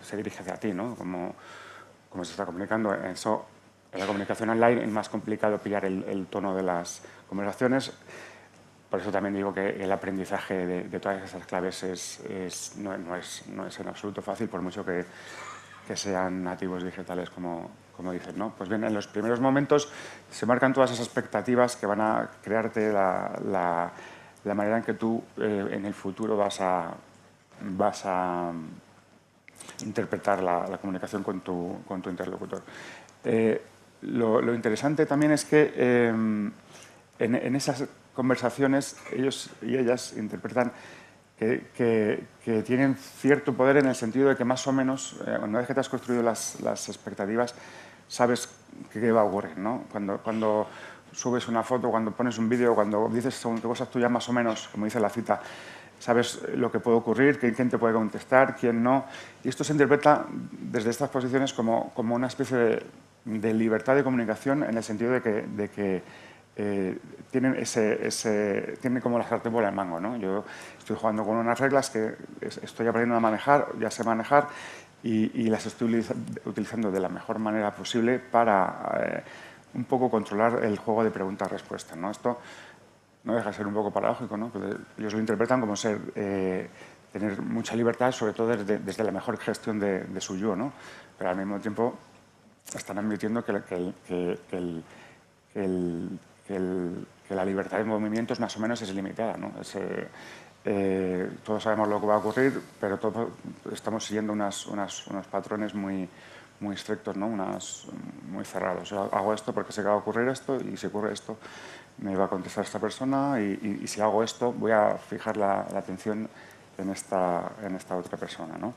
se dirige hacia ti, ¿no? Cómo se está comunicando. Eso, en la comunicación online es más complicado pillar el tono de las conversaciones. Por eso también digo que el aprendizaje de todas esas claves no es en absoluto fácil, por mucho que sean nativos digitales, como dicen, ¿no? Pues bien, en los primeros momentos se marcan todas esas expectativas que van a crearte la manera en que tú en el futuro vas a interpretar la comunicación con tu interlocutor. Lo interesante también es que en esas conversaciones ellos y ellas interpretan que tienen cierto poder en el sentido de que más o menos, una vez que te has construido las expectativas, sabes qué va a ocurrir, ¿no? Cuando subes una foto, cuando pones un vídeo, cuando dices según qué cosas, tú ya más o menos, como dice la cita, sabes lo que puede ocurrir, quién te puede contestar, quién no. Y esto se interpreta desde estas posiciones como una especie de libertad de comunicación, en el sentido de que tienen como la sartén por el mango, ¿no? Yo estoy jugando con unas reglas que estoy aprendiendo a manejar, ya sé manejar, y las estoy utilizando de la mejor manera posible para un poco controlar el juego de pregunta-respuesta, ¿no? Esto no deja de ser un poco paradójico, ¿no? Ellos lo interpretan como tener mucha libertad, sobre todo desde la mejor gestión de su yo, ¿no? Pero al mismo tiempo están admitiendo que la libertad de movimientos más o menos es limitada, ¿no? Todos sabemos lo que va a ocurrir, pero todos estamos siguiendo unos patrones muy estrictos, ¿no? Muy cerrados. Yo hago esto porque sé que va a ocurrir esto, y si ocurre esto me va a contestar esta persona, y si hago esto voy a fijar la atención en esta otra persona, ¿no?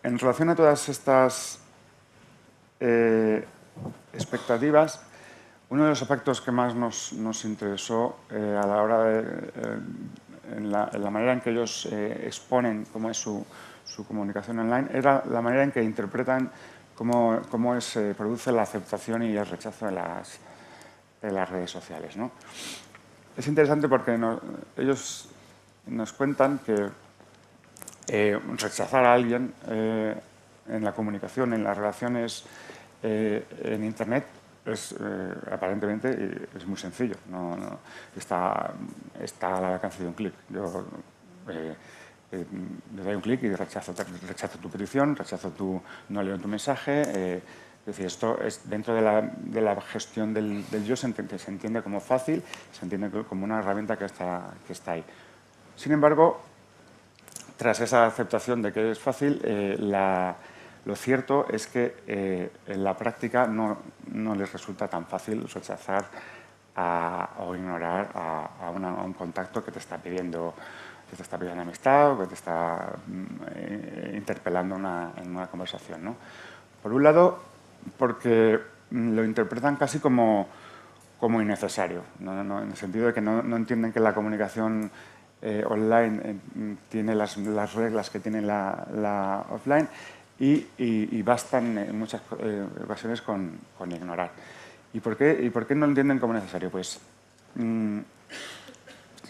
En relación a todas estas expectativas, uno de los aspectos que más nos interesó a la hora en la manera en que ellos exponen cómo es su comunicación online, era la manera en que interpretan cómo se produce la aceptación y el rechazo de las redes sociales, ¿no? Es interesante porque ellos nos cuentan que rechazar a alguien en la comunicación, en las relaciones en Internet, aparentemente es muy sencillo. Está al alcance de un clic. Yo le doy un clic y rechazo tu petición, no leo tu mensaje. Es decir, esto es dentro de la gestión del yo, se entiende como fácil, se entiende como una herramienta que está ahí. Sin embargo, tras esa aceptación de que es fácil, lo cierto es que en la práctica no les resulta tan fácil rechazar o ignorar a un contacto que te está pidiendo amistad, o que te está interpelando en una conversación, ¿no? Por un lado, porque lo interpretan casi como innecesario, ¿no? En el sentido de que no entienden que la comunicación online tiene las reglas que tiene la offline, y bastan en muchas ocasiones con ignorar. ¿Y por qué no lo entienden como necesario? Pues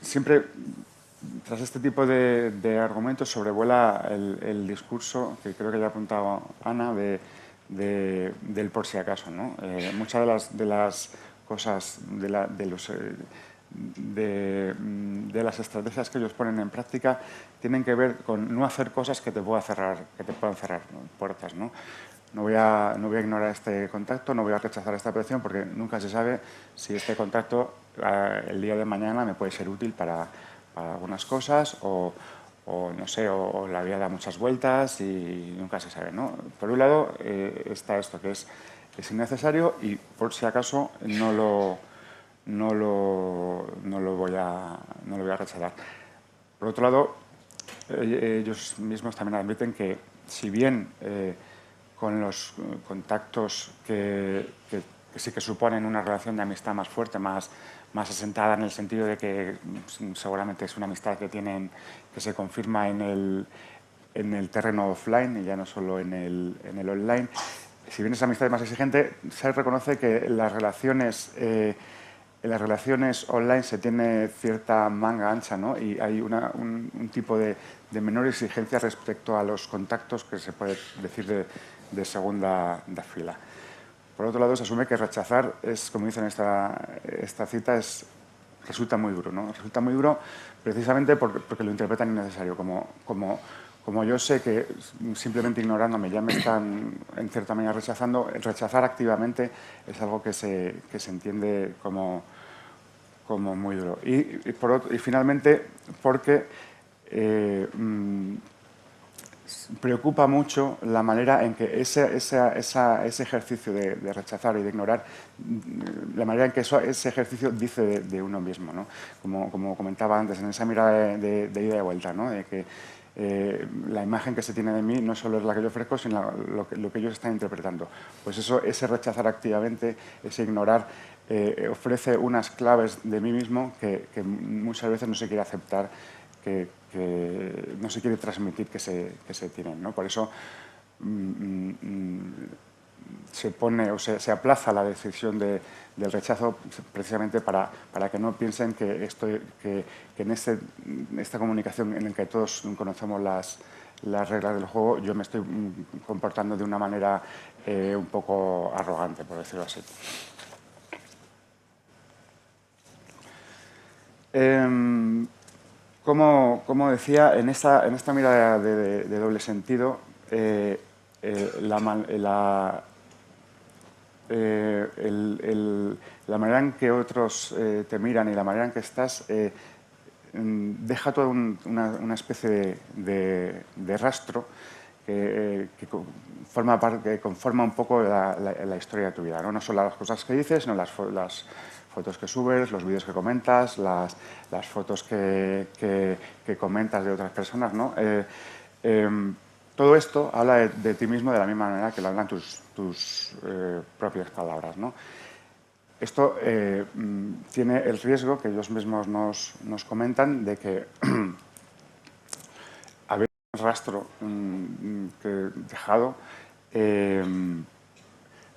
siempre tras este tipo de argumentos sobrevuela el discurso, que creo que ya ha apuntado Ana, del por si acaso, ¿no? Muchas de las cosas, de las estrategias que ellos ponen en práctica, tienen que ver con no hacer cosas que te puedan cerrar puertas, ¿no? No voy a ignorar este contacto, no voy a rechazar esta petición, porque nunca se sabe si este contacto el día de mañana me puede ser útil para algunas cosas, o no sé, o la vida da muchas vueltas y nunca se sabe, ¿no? Por un lado está esto, que es innecesario, y por si acaso no lo voy a rechazar. Por otro lado, ellos mismos también admiten que, si bien con los contactos que sí que suponen una relación de amistad más fuerte, más asentada, en el sentido de que seguramente es una amistad que se confirma en el terreno offline y ya no solo en el online, si bien esa amistad es más exigente, se reconoce que en las relaciones online se tiene cierta manga ancha, ¿no? Y hay un tipo de menor exigencia respecto a los contactos que se puede decir de segunda fila. Por otro lado, se asume que rechazar es, como dicen esta cita, resulta muy duro, ¿no? Resulta muy duro precisamente porque lo interpretan innecesario. Como yo sé que simplemente ignorándome ya me están en cierta manera rechazando, rechazar activamente es algo que se entiende como muy duro. Y finalmente, porque preocupa mucho la manera en que ese ejercicio de rechazar y de ignorar, la manera en que ese ejercicio dice de uno mismo, ¿no? Como comentaba antes, en esa mirada de ida y vuelta, ¿no? De que la imagen que se tiene de mí no solo es la que yo ofrezco, sino lo que ellos están interpretando. Pues eso, ese rechazar activamente, ese ignorar, ofrece unas claves de mí mismo que muchas veces no se quiere aceptar, que no se quiere transmitir que se tienen, ¿no? Por eso se pone o se aplaza la decisión del rechazo precisamente para que no piensen que en esta comunicación en la que todos conocemos las reglas del juego, yo me estoy comportando de una manera un poco arrogante, por decirlo así. Como decía, en esta mirada de doble sentido, la manera en que otros te miran y la manera en que estás deja toda una especie de rastro que conforma un poco la historia de tu vida, ¿no? No solo las cosas que dices, sino las fotos que subes, los vídeos que comentas, las fotos que comentas de otras personas, ¿no? Todo esto habla de ti mismo de la misma manera que lo hablan tus propias palabras, ¿no? Esto tiene el riesgo que ellos mismos nos comentan de que haber un rastro dejado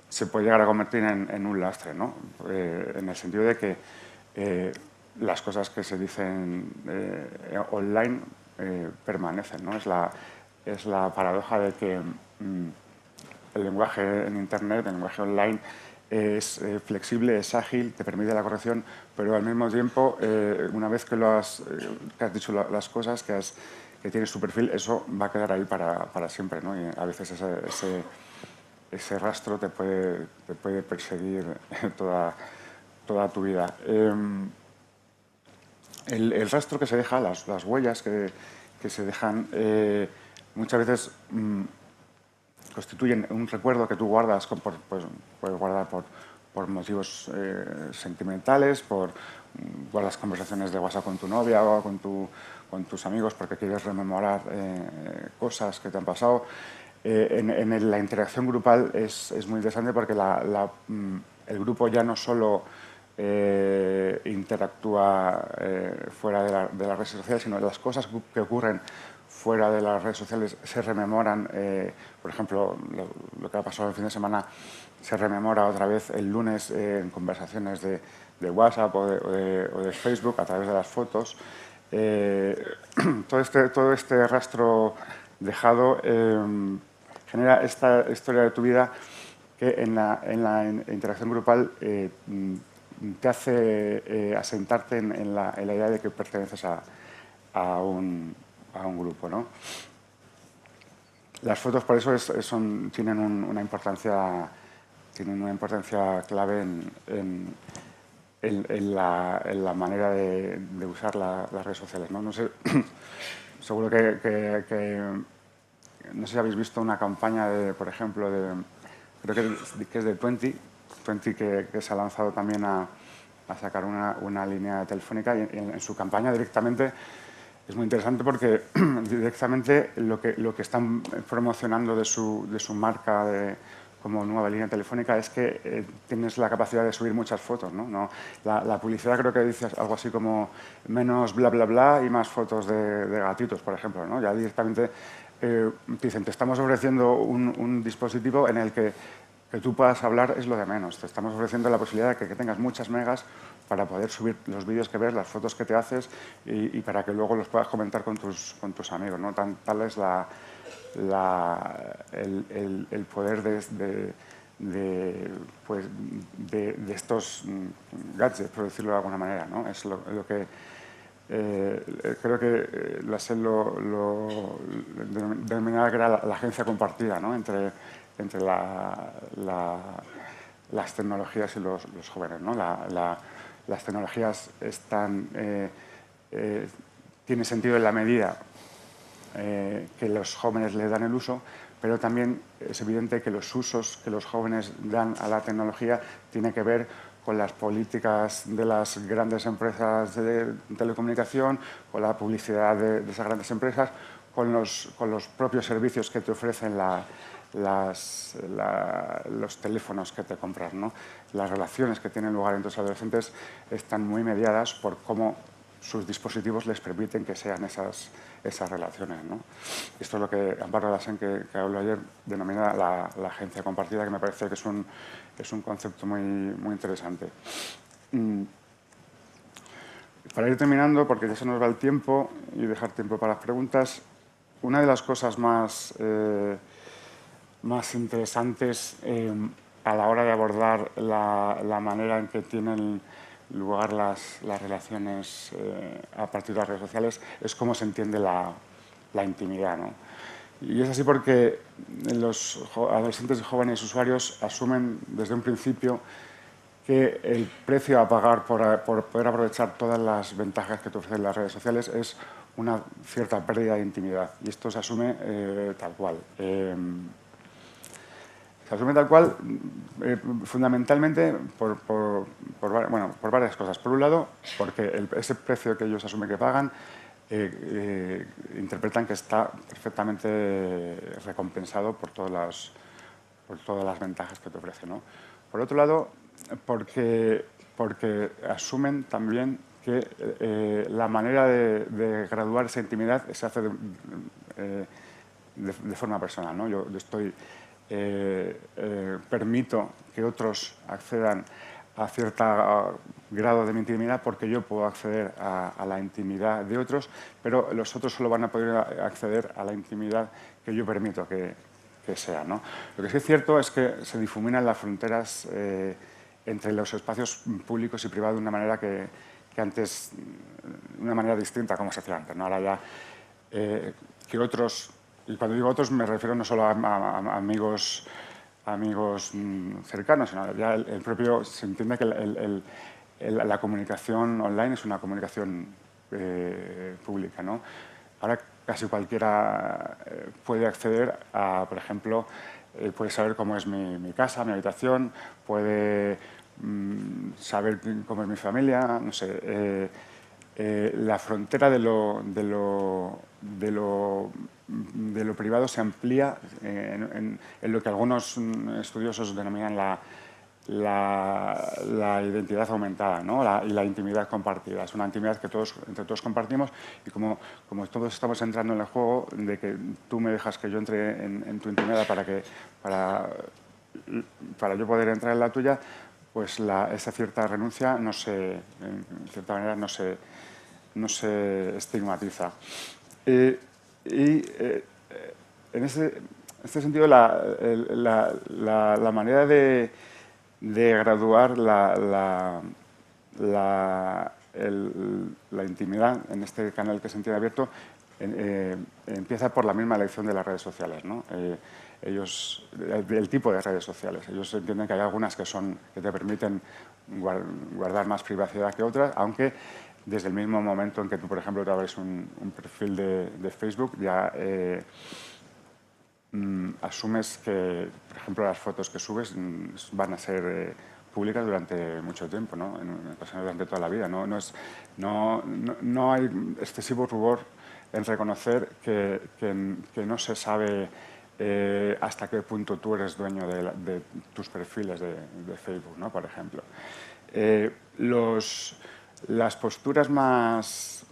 se puede llegar a convertir en un lastre, ¿no? En el sentido de que las cosas que se dicen online permanecen, ¿no? Es la paradoja de que el lenguaje en Internet, el lenguaje online, es flexible, es ágil, te permite la corrección, pero al mismo tiempo, una vez que has dicho las cosas, que tienes tu perfil, eso va a quedar ahí para siempre, ¿no? Y a veces ese rastro te puede perseguir toda tu vida. El rastro que se deja, las huellas que se dejan, muchas veces constituyen un recuerdo que tú guardas, puedes guardar por motivos sentimentales, guardas conversaciones de WhatsApp con tu novia o con tus amigos porque quieres rememorar cosas que te han pasado. En la interacción grupal es muy interesante porque el grupo ya no solo interactúa fuera de las redes sociales, sino las cosas que ocurren fuera de las redes sociales se rememoran. Por ejemplo, lo que ha pasado el fin de semana se rememora otra vez el lunes en conversaciones de WhatsApp o de Facebook a través de las fotos. Todo este rastro dejado genera esta historia de tu vida que en la interacción grupal te hace asentarte en la idea de que perteneces a un grupo, ¿no? Las fotos, por eso, tienen una importancia clave en la manera de usar las redes sociales, ¿no? No sé, seguro que no sé si habéis visto una campaña por ejemplo, creo que es de 20 que se ha lanzado también a sacar una línea telefónica y en su campaña directamente es muy interesante porque directamente lo que están promocionando de su marca como nueva línea telefónica es que tienes la capacidad de subir muchas fotos, ¿no? La publicidad creo que dice algo así como menos bla bla bla y más fotos de gatitos, por ejemplo, ¿no? Ya directamente dicen, te estamos ofreciendo un dispositivo en el que tú puedas hablar es lo de menos. Te estamos ofreciendo la posibilidad de que tengas muchas megas para poder subir los vídeos que ves, las fotos que te haces y para que luego los puedas comentar con tus amigos, ¿no? Tal es el poder de estos gadgets, por decirlo de alguna manera, ¿no? Es lo que creo que la SED lo denominaba que era la agencia compartida, ¿no? entre las tecnologías y los jóvenes, ¿no? Las tecnologías tienen sentido en la medida que los jóvenes le dan el uso, pero también es evidente que los usos que los jóvenes dan a la tecnología tienen que ver con las políticas de las grandes empresas de telecomunicación, con la publicidad de esas grandes empresas, con los propios servicios que te ofrecen los teléfonos que te compras, ¿no? Las relaciones que tienen lugar entre los adolescentes están muy mediadas por cómo sus dispositivos les permiten que sean esas relaciones, ¿no? Esto es lo que Amparo Dasen, que habló ayer, denomina la agencia compartida, que me parece que es un concepto muy interesante. Para ir terminando, porque ya se nos va el tiempo y dejar tiempo para las preguntas, una de las cosas más interesantes a la hora de abordar la manera en que tienen lugar las relaciones a partir de las redes sociales es cómo se entiende la intimidad, ¿no? Y es así porque los adolescentes y jóvenes usuarios asumen desde un principio que el precio a pagar por poder aprovechar todas las ventajas que te ofrecen las redes sociales es una cierta pérdida de intimidad. Y esto se asume tal cual. Se asume tal cual fundamentalmente por varias cosas. Por un lado, porque ese precio que ellos asumen que pagan interpretan que está perfectamente recompensado por todas las ventajas que te ofrece, ¿no? Por otro lado, porque asumen también que la manera de graduar esa intimidad se hace de forma personal, ¿no? Yo permito que otros accedan a cierto grado de mi intimidad porque yo puedo acceder a la intimidad de otros, pero los otros solo van a poder acceder a la intimidad que yo permito que sea, ¿no? Lo que sí es cierto es que se difuminan las fronteras entre los espacios públicos y privados de una manera que antes, una manera distinta a como se hacía antes, ¿no? Ahora ya que otros, y cuando digo otros me refiero no solo a amigos cercanos, sino ya el propio, se entiende que la comunicación online es una comunicación pública, ¿no? Ahora casi cualquiera puede acceder a, por ejemplo, puede saber cómo es mi casa, mi habitación, puede saber cómo es mi familia, no sé. La frontera de lo privado se amplía en lo que algunos estudiosos denominan la identidad aumentada, ¿no? Y la intimidad compartida. Es una intimidad que entre todos compartimos y como todos estamos entrando en el juego de que tú me dejas que yo entre en tu intimidad para yo poder entrar en la tuya, pues esa cierta renuncia en cierta manera no se estigmatiza. En este sentido, la manera de graduar la intimidad en este canal que se entiende abierto empieza por la misma elección de las redes sociales, ¿no? El tipo de redes sociales. Ellos entienden que hay algunas que te permiten guardar más privacidad que otras, aunque desde el mismo momento en que tú, por ejemplo, te abres un perfil de Facebook, ya asumes que, por ejemplo, las fotos que subes van a ser públicas durante mucho tiempo, ¿no? En ocasiones durante toda la vida. No hay excesivo rubor en reconocer que no se sabe hasta qué punto tú eres dueño de tus perfiles de Facebook, ¿no? Por ejemplo. Las posturas más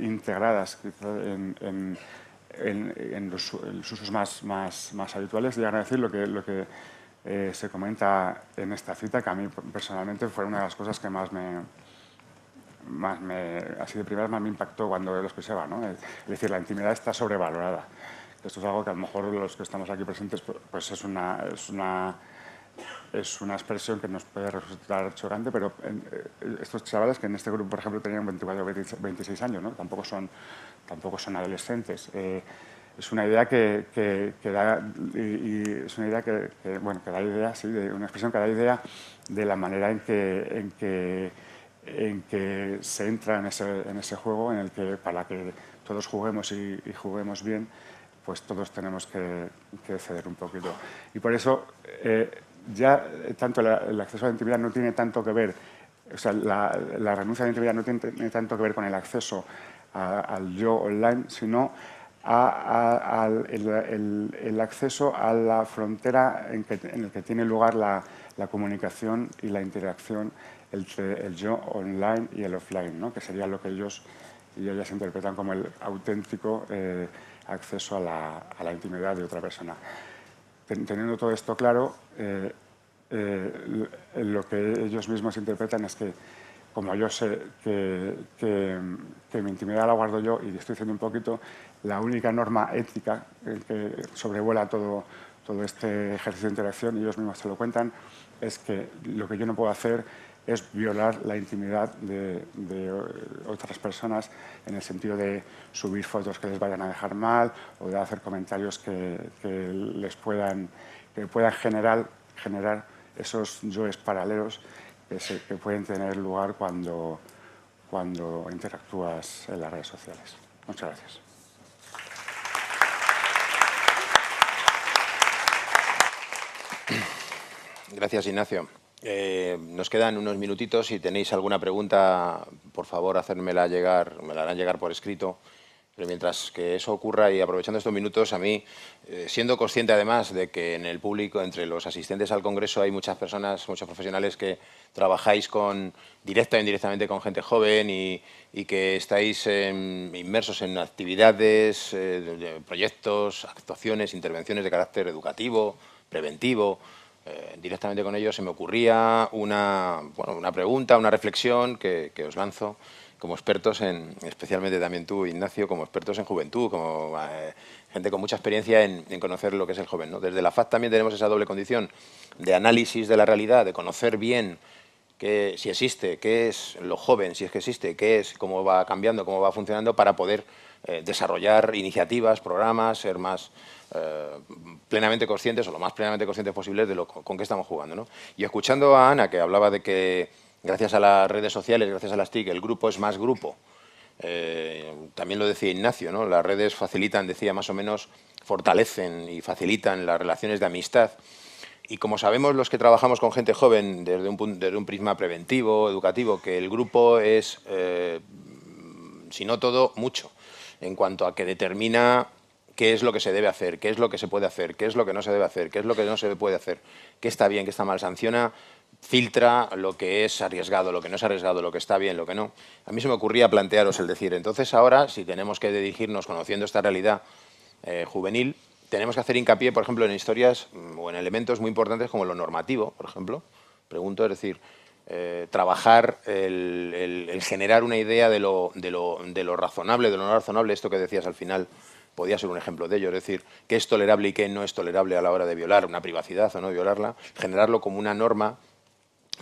integradas en los usos más habituales, llegan a decir lo que se comenta en esta cita, que a mí personalmente fue una de las cosas que así de primeras más me impactó cuando lo escuchaba, ¿no? Es decir, la intimidad está sobrevalorada. Esto es algo que a lo mejor los que estamos aquí presentes pues es una expresión que nos puede resultar chocante, pero estos chavales que en este grupo, por ejemplo, tenían 24 o 26 años, ¿no? Tampoco son adolescentes. Es una idea que da idea, sí, una expresión que da idea de la manera en que en que se entra en ese juego en el que para que todos juguemos y juguemos bien, pues todos tenemos que ceder un poquito. Y por eso ya tanto el acceso a la intimidad no tiene tanto que ver, o sea, la renuncia a la intimidad no tiene tanto que ver con el acceso al yo online, sino el acceso a la frontera en el que tiene lugar la comunicación y la interacción entre el yo online y el offline, ¿no? Que sería lo que ellos y ellas interpretan como el auténtico acceso a la intimidad de otra persona. Teniendo todo esto claro, lo que ellos mismos interpretan es que, como yo sé que mi intimidad la guardo yo y estoy diciendo un poquito, la única norma ética que sobrevuela todo este ejercicio de interacción, y ellos mismos se lo cuentan, es que lo que yo no puedo hacer es violar la intimidad de otras personas en el sentido de subir fotos que les vayan a dejar mal o de hacer comentarios que puedan generar esos yoes paralelos que pueden tener lugar cuando interactúas en las redes sociales. Muchas gracias. Gracias, Ignacio. Nos quedan unos minutitos. Si tenéis alguna pregunta, por favor, hacérmela llegar, me la harán llegar por escrito. Pero mientras que eso ocurra y aprovechando estos minutos, a mí, siendo consciente además de que en el público, entre los asistentes al Congreso, hay muchas personas, muchos profesionales que trabajáis directa o indirectamente con gente joven y que estáis inmersos en actividades, proyectos, actuaciones, intervenciones de carácter educativo, preventivo. Directamente con ellos se me ocurría una pregunta, una reflexión que os lanzo como expertos especialmente también tú, Ignacio, como expertos en juventud, como gente con mucha experiencia en conocer lo que es el joven, ¿no? Desde la FAD también tenemos esa doble condición de análisis de la realidad, de conocer bien si existe, qué es lo joven, si es que existe, qué es, cómo va cambiando, cómo va funcionando, para poder desarrollar iniciativas, programas, ser más plenamente conscientes o lo más plenamente conscientes posibles de con qué estamos jugando, ¿no? Y escuchando a Ana, que hablaba de que gracias a las redes sociales, gracias a las TIC, el grupo es más grupo. También lo decía Ignacio, ¿no? Las redes facilitan, decía más o menos, fortalecen y facilitan las relaciones de amistad. Y como sabemos los que trabajamos con gente joven desde un prisma preventivo, educativo, que el grupo es, si no todo, mucho, en cuanto a que determina qué es lo que se debe hacer, qué es lo que se puede hacer, qué es lo que no se debe hacer, qué es lo que no se puede hacer, qué está bien, qué está mal, sanciona, filtra lo que es arriesgado, lo que no es arriesgado, lo que está bien, lo que no. A mí se me ocurría plantearos el decir, entonces ahora, si tenemos que dirigirnos conociendo esta realidad juvenil, tenemos que hacer hincapié, por ejemplo, en historias o en elementos muy importantes como lo normativo, por ejemplo. Pregunto, es decir, trabajar el generar una idea de lo razonable, de lo no razonable, esto que decías al final, podía ser un ejemplo de ello, es decir, qué es tolerable y qué no es tolerable a la hora de violar una privacidad o no violarla, generarlo como una norma,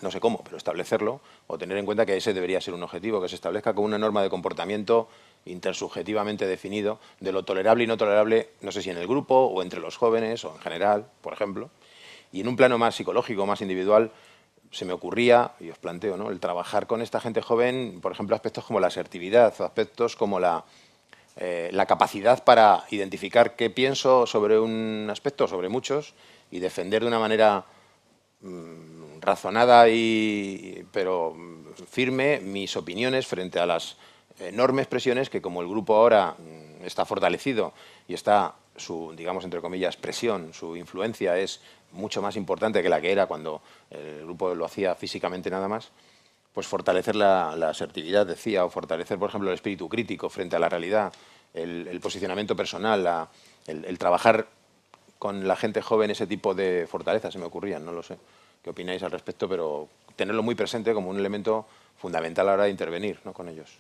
no sé cómo, pero establecerlo o tener en cuenta que ese debería ser un objetivo, que se establezca como una norma de comportamiento intersubjetivamente definido de lo tolerable y no tolerable, no sé si en el grupo o entre los jóvenes o en general, por ejemplo. Y en un plano más psicológico, más individual, se me ocurría, y os planteo, ¿no?, el trabajar con esta gente joven, por ejemplo, aspectos como la asertividad o aspectos como la capacidad para identificar qué pienso sobre un aspecto, sobre muchos, y defender de una manera razonada pero firme mis opiniones frente a las enormes presiones que, como el grupo ahora está fortalecido y está su, digamos, entre comillas, presión, su influencia es mucho más importante que la que era cuando el grupo lo hacía físicamente nada más, pues fortalecer la asertividad, decía, o fortalecer, por ejemplo, el espíritu crítico frente a la realidad, el posicionamiento personal, el trabajar con la gente joven ese tipo de fortalezas, se me ocurrían, no lo sé qué opináis al respecto, pero tenerlo muy presente como un elemento fundamental a la hora de intervenir, ¿no?, con ellos.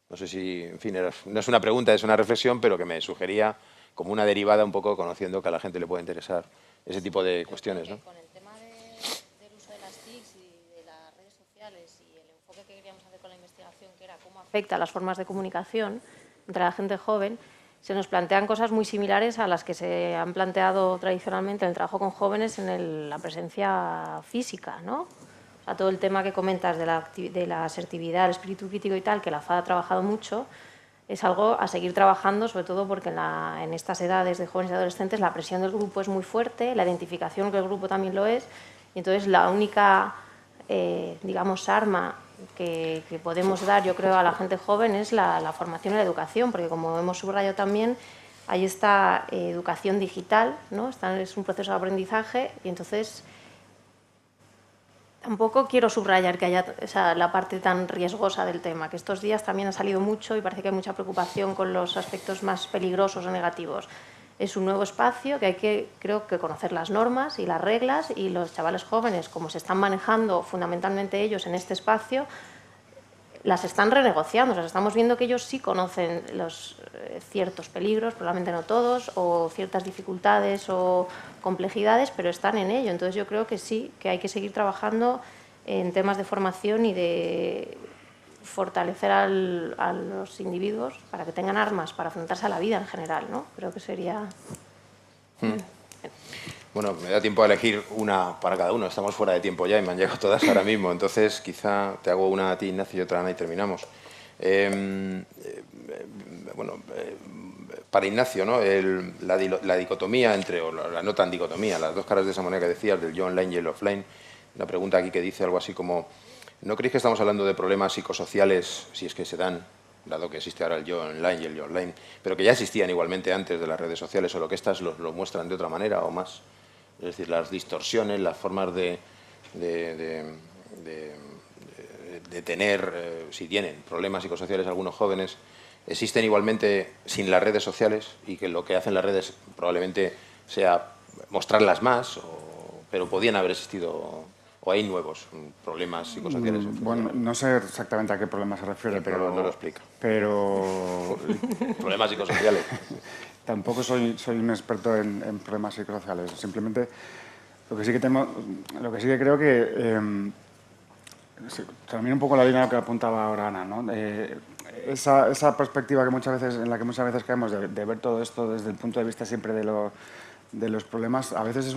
No sé si, en fin, no es una pregunta, es una reflexión, pero que me sugería como una derivada un poco, conociendo que a la gente le puede interesar ese tipo de cuestiones, ¿no? Con el tema del uso de las TICs y de las redes sociales y el enfoque que queríamos hacer con la investigación, que era cómo afecta a las formas de comunicación entre la gente joven, se nos plantean cosas muy similares a las que se han planteado tradicionalmente en el trabajo con jóvenes en la presencia física, ¿no? O a todo el tema que comentas de la asertividad, el espíritu crítico y tal, que la FAD ha trabajado mucho, es algo a seguir trabajando, sobre todo porque en estas edades de jóvenes y adolescentes la presión del grupo es muy fuerte, la identificación que el grupo también lo es, y entonces la única, digamos, arma que podemos dar, yo creo, a la gente joven es la formación y la educación, porque como hemos subrayado también, hay esta educación digital, ¿no? Es un proceso de aprendizaje y entonces tampoco quiero subrayar que haya la parte tan riesgosa del tema, que estos días también ha salido mucho y parece que hay mucha preocupación con los aspectos más peligrosos o negativos. Es un nuevo espacio que hay que, creo que, conocer las normas y las reglas, y los chavales jóvenes, como se están manejando fundamentalmente ellos en este espacio, las están renegociando. O sea, estamos viendo que ellos sí conocen los ciertos peligros, probablemente no todos, o ciertas dificultades o complejidades, pero están en ello. Entonces yo creo que sí, que hay que seguir trabajando en temas de formación y de fortalecer a los individuos para que tengan armas para afrontarse a la vida en general, ¿no? Creo que sería... Bueno, me da tiempo a elegir una para cada uno. Estamos fuera de tiempo ya y me han llegado todas ahora mismo. Entonces, quizá te hago una a ti, Ignacio, y otra a Ana y terminamos. Para Ignacio, ¿no? La dicotomía entre, o la no tan dicotomía, las dos caras de esa moneda que decías, del yo online y el offline. Una pregunta aquí que dice algo así como, ¿no creéis que estamos hablando de problemas psicosociales, si es que se dan, dado que existe ahora el yo online y el yo offline, pero que ya existían igualmente antes de las redes sociales, solo que estas lo muestran de otra manera o más? Es decir, las distorsiones, las formas de tener, si tienen problemas psicosociales algunos jóvenes, existen igualmente sin las redes sociales, y que lo que hacen las redes probablemente sea mostrarlas más, pero podían haber existido, o hay nuevos problemas psicosociales. Bueno, no sé exactamente a qué problema se refiere, pero... No lo explica. Pero... Problemas psicosociales. Tampoco soy un experto en problemas psicosociales. Simplemente lo que sí que creo que también un poco la línea de lo que apuntaba ahora Ana, ¿no? Esa perspectiva en la que muchas veces caemos de ver todo esto desde el punto de vista siempre de los problemas, a veces es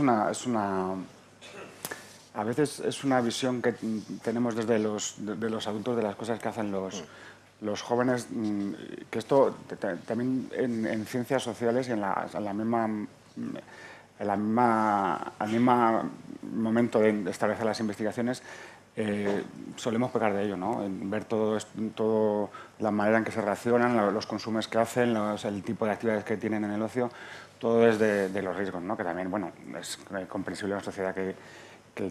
una visión que tenemos desde los adultos de las cosas que hacen los jóvenes, que esto también en ciencias sociales y al mismo momento de establecer las investigaciones, solemos pecar de ello, ¿no? En ver todo la manera en que se relacionan, los consumos que hacen, el tipo de actividades que tienen en el ocio, todo es de los riesgos, ¿no? Que también, bueno, es comprensible en una sociedad que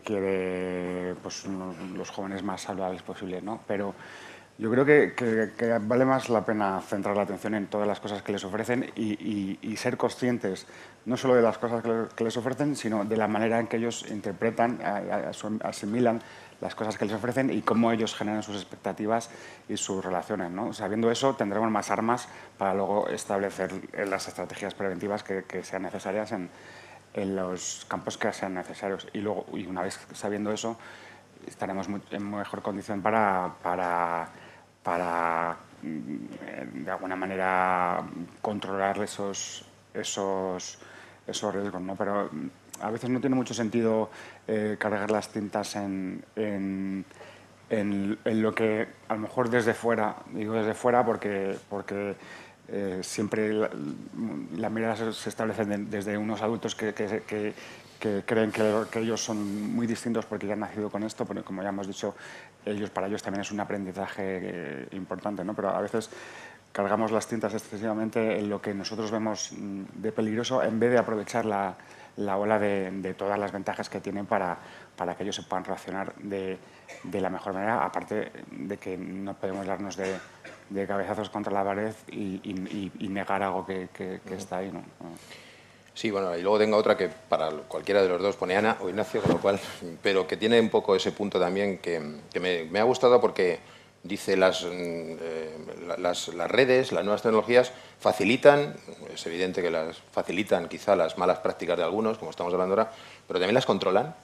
quiere, pues, los jóvenes más saludables posibles, ¿no? Pero yo creo que vale más la pena centrar la atención en todas las cosas que les ofrecen y ser conscientes no solo de las cosas que les ofrecen, sino de la manera en que ellos interpretan, asimilan las cosas que les ofrecen y cómo ellos generan sus expectativas y sus relaciones, ¿no? Sabiendo eso, tendremos más armas para luego establecer las estrategias preventivas que sean necesarias en los campos que sean necesarios. Y una vez sabiendo eso, estaremos en mejor condición para de alguna manera controlar esos riesgos, ¿no? Pero a veces no tiene mucho sentido cargar las tintas en lo que a lo mejor desde fuera, digo desde fuera porque siempre la mirada se establece desde unos adultos que creen que ellos son muy distintos porque ya han nacido con esto, porque como ya hemos dicho, para ellos también es un aprendizaje importante, ¿no? Pero a veces cargamos las tintas excesivamente en lo que nosotros vemos de peligroso en vez de aprovechar la ola de todas las ventajas que tienen para que ellos se puedan relacionar de la mejor manera, aparte de que no podemos darnos de cabezazos contra la pared y negar algo que está ahí, ¿no? Sí, bueno, y luego tengo otra que para cualquiera de los dos pone Ana o Ignacio, con lo cual, pero que tiene un poco ese punto también que me ha gustado porque dice las redes, las nuevas tecnologías facilitan, es evidente que las facilitan quizá las malas prácticas de algunos, como estamos hablando ahora, pero también las controlan,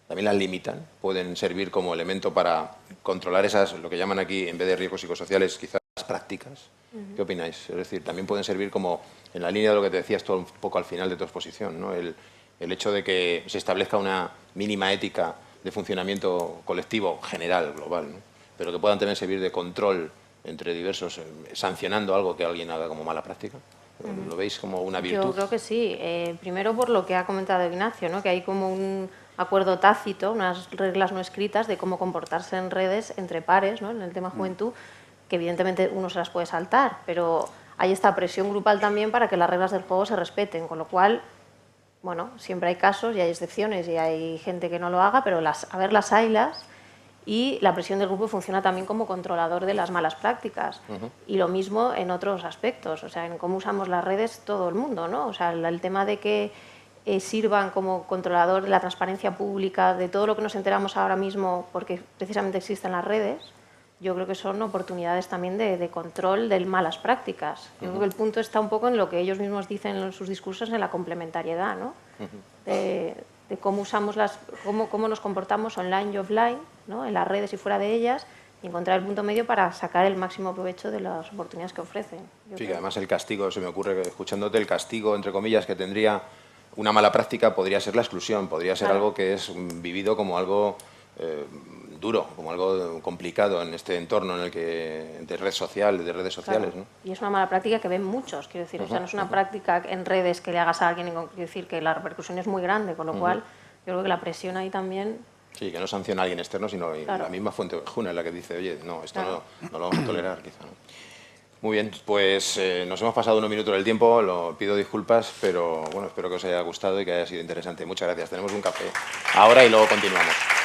también las limitan, pueden servir como elemento para controlar esas, lo que llaman aquí, en vez de riesgos psicosociales, quizás prácticas. ¿Qué opináis? Es decir, también pueden servir como, en la línea de lo que te decías tú un poco al final de tu exposición, ¿no? El hecho de que se establezca una mínima ética de funcionamiento colectivo general, global, ¿no? Pero que puedan también servir de control entre diversos, sancionando algo que alguien haga como mala práctica. ¿Lo veis como una virtud? Yo creo que sí. Primero por lo que ha comentado Ignacio, ¿no? Que hay como un acuerdo tácito, unas reglas no escritas de cómo comportarse en redes entre pares, ¿no? En el tema juventud, que evidentemente uno se las puede saltar, pero hay esta presión grupal también para que las reglas del juego se respeten, con lo cual, bueno, siempre hay casos y hay excepciones y hay gente que no lo haga, pero a ver, las haylas. Y la presión del grupo funciona también como controlador de las malas prácticas. Y lo mismo en otros aspectos, o sea, en cómo usamos las redes todo el mundo, ¿no? O sea, el tema de que sirvan como controlador de la transparencia pública, de todo lo que nos enteramos ahora mismo, porque precisamente existen las redes, yo creo que son oportunidades también de control de malas prácticas. Yo creo que el punto está un poco en lo que ellos mismos dicen en sus discursos, en la complementariedad, ¿no? De cómo usamos cómo nos comportamos online y offline, ¿no? En las redes y fuera de ellas, y encontrar el punto medio para sacar el máximo provecho de las oportunidades que ofrecen. Sí, que además el castigo, se me ocurre, escuchándote, el castigo, entre comillas, que tendría una mala práctica podría ser la exclusión, podría ser algo que es vivido como algo duro, como algo complicado en este entorno en el que de redes sociales, ¿no? Y es una mala práctica que ven muchos, quiero decir, o sea, no es una práctica en redes que le hagas a alguien, quiero decir que la repercusión es muy grande, con lo cual yo creo que la presión ahí también... Sí, que no sanciona a alguien externo, sino la misma fuente es la que dice, oye, no, esto no lo vamos a tolerar, quizá, ¿no? Muy bien, pues nos hemos pasado unos minutos del tiempo, lo pido disculpas, pero bueno, espero que os haya gustado y que haya sido interesante. Muchas gracias. Tenemos un café ahora y luego continuamos.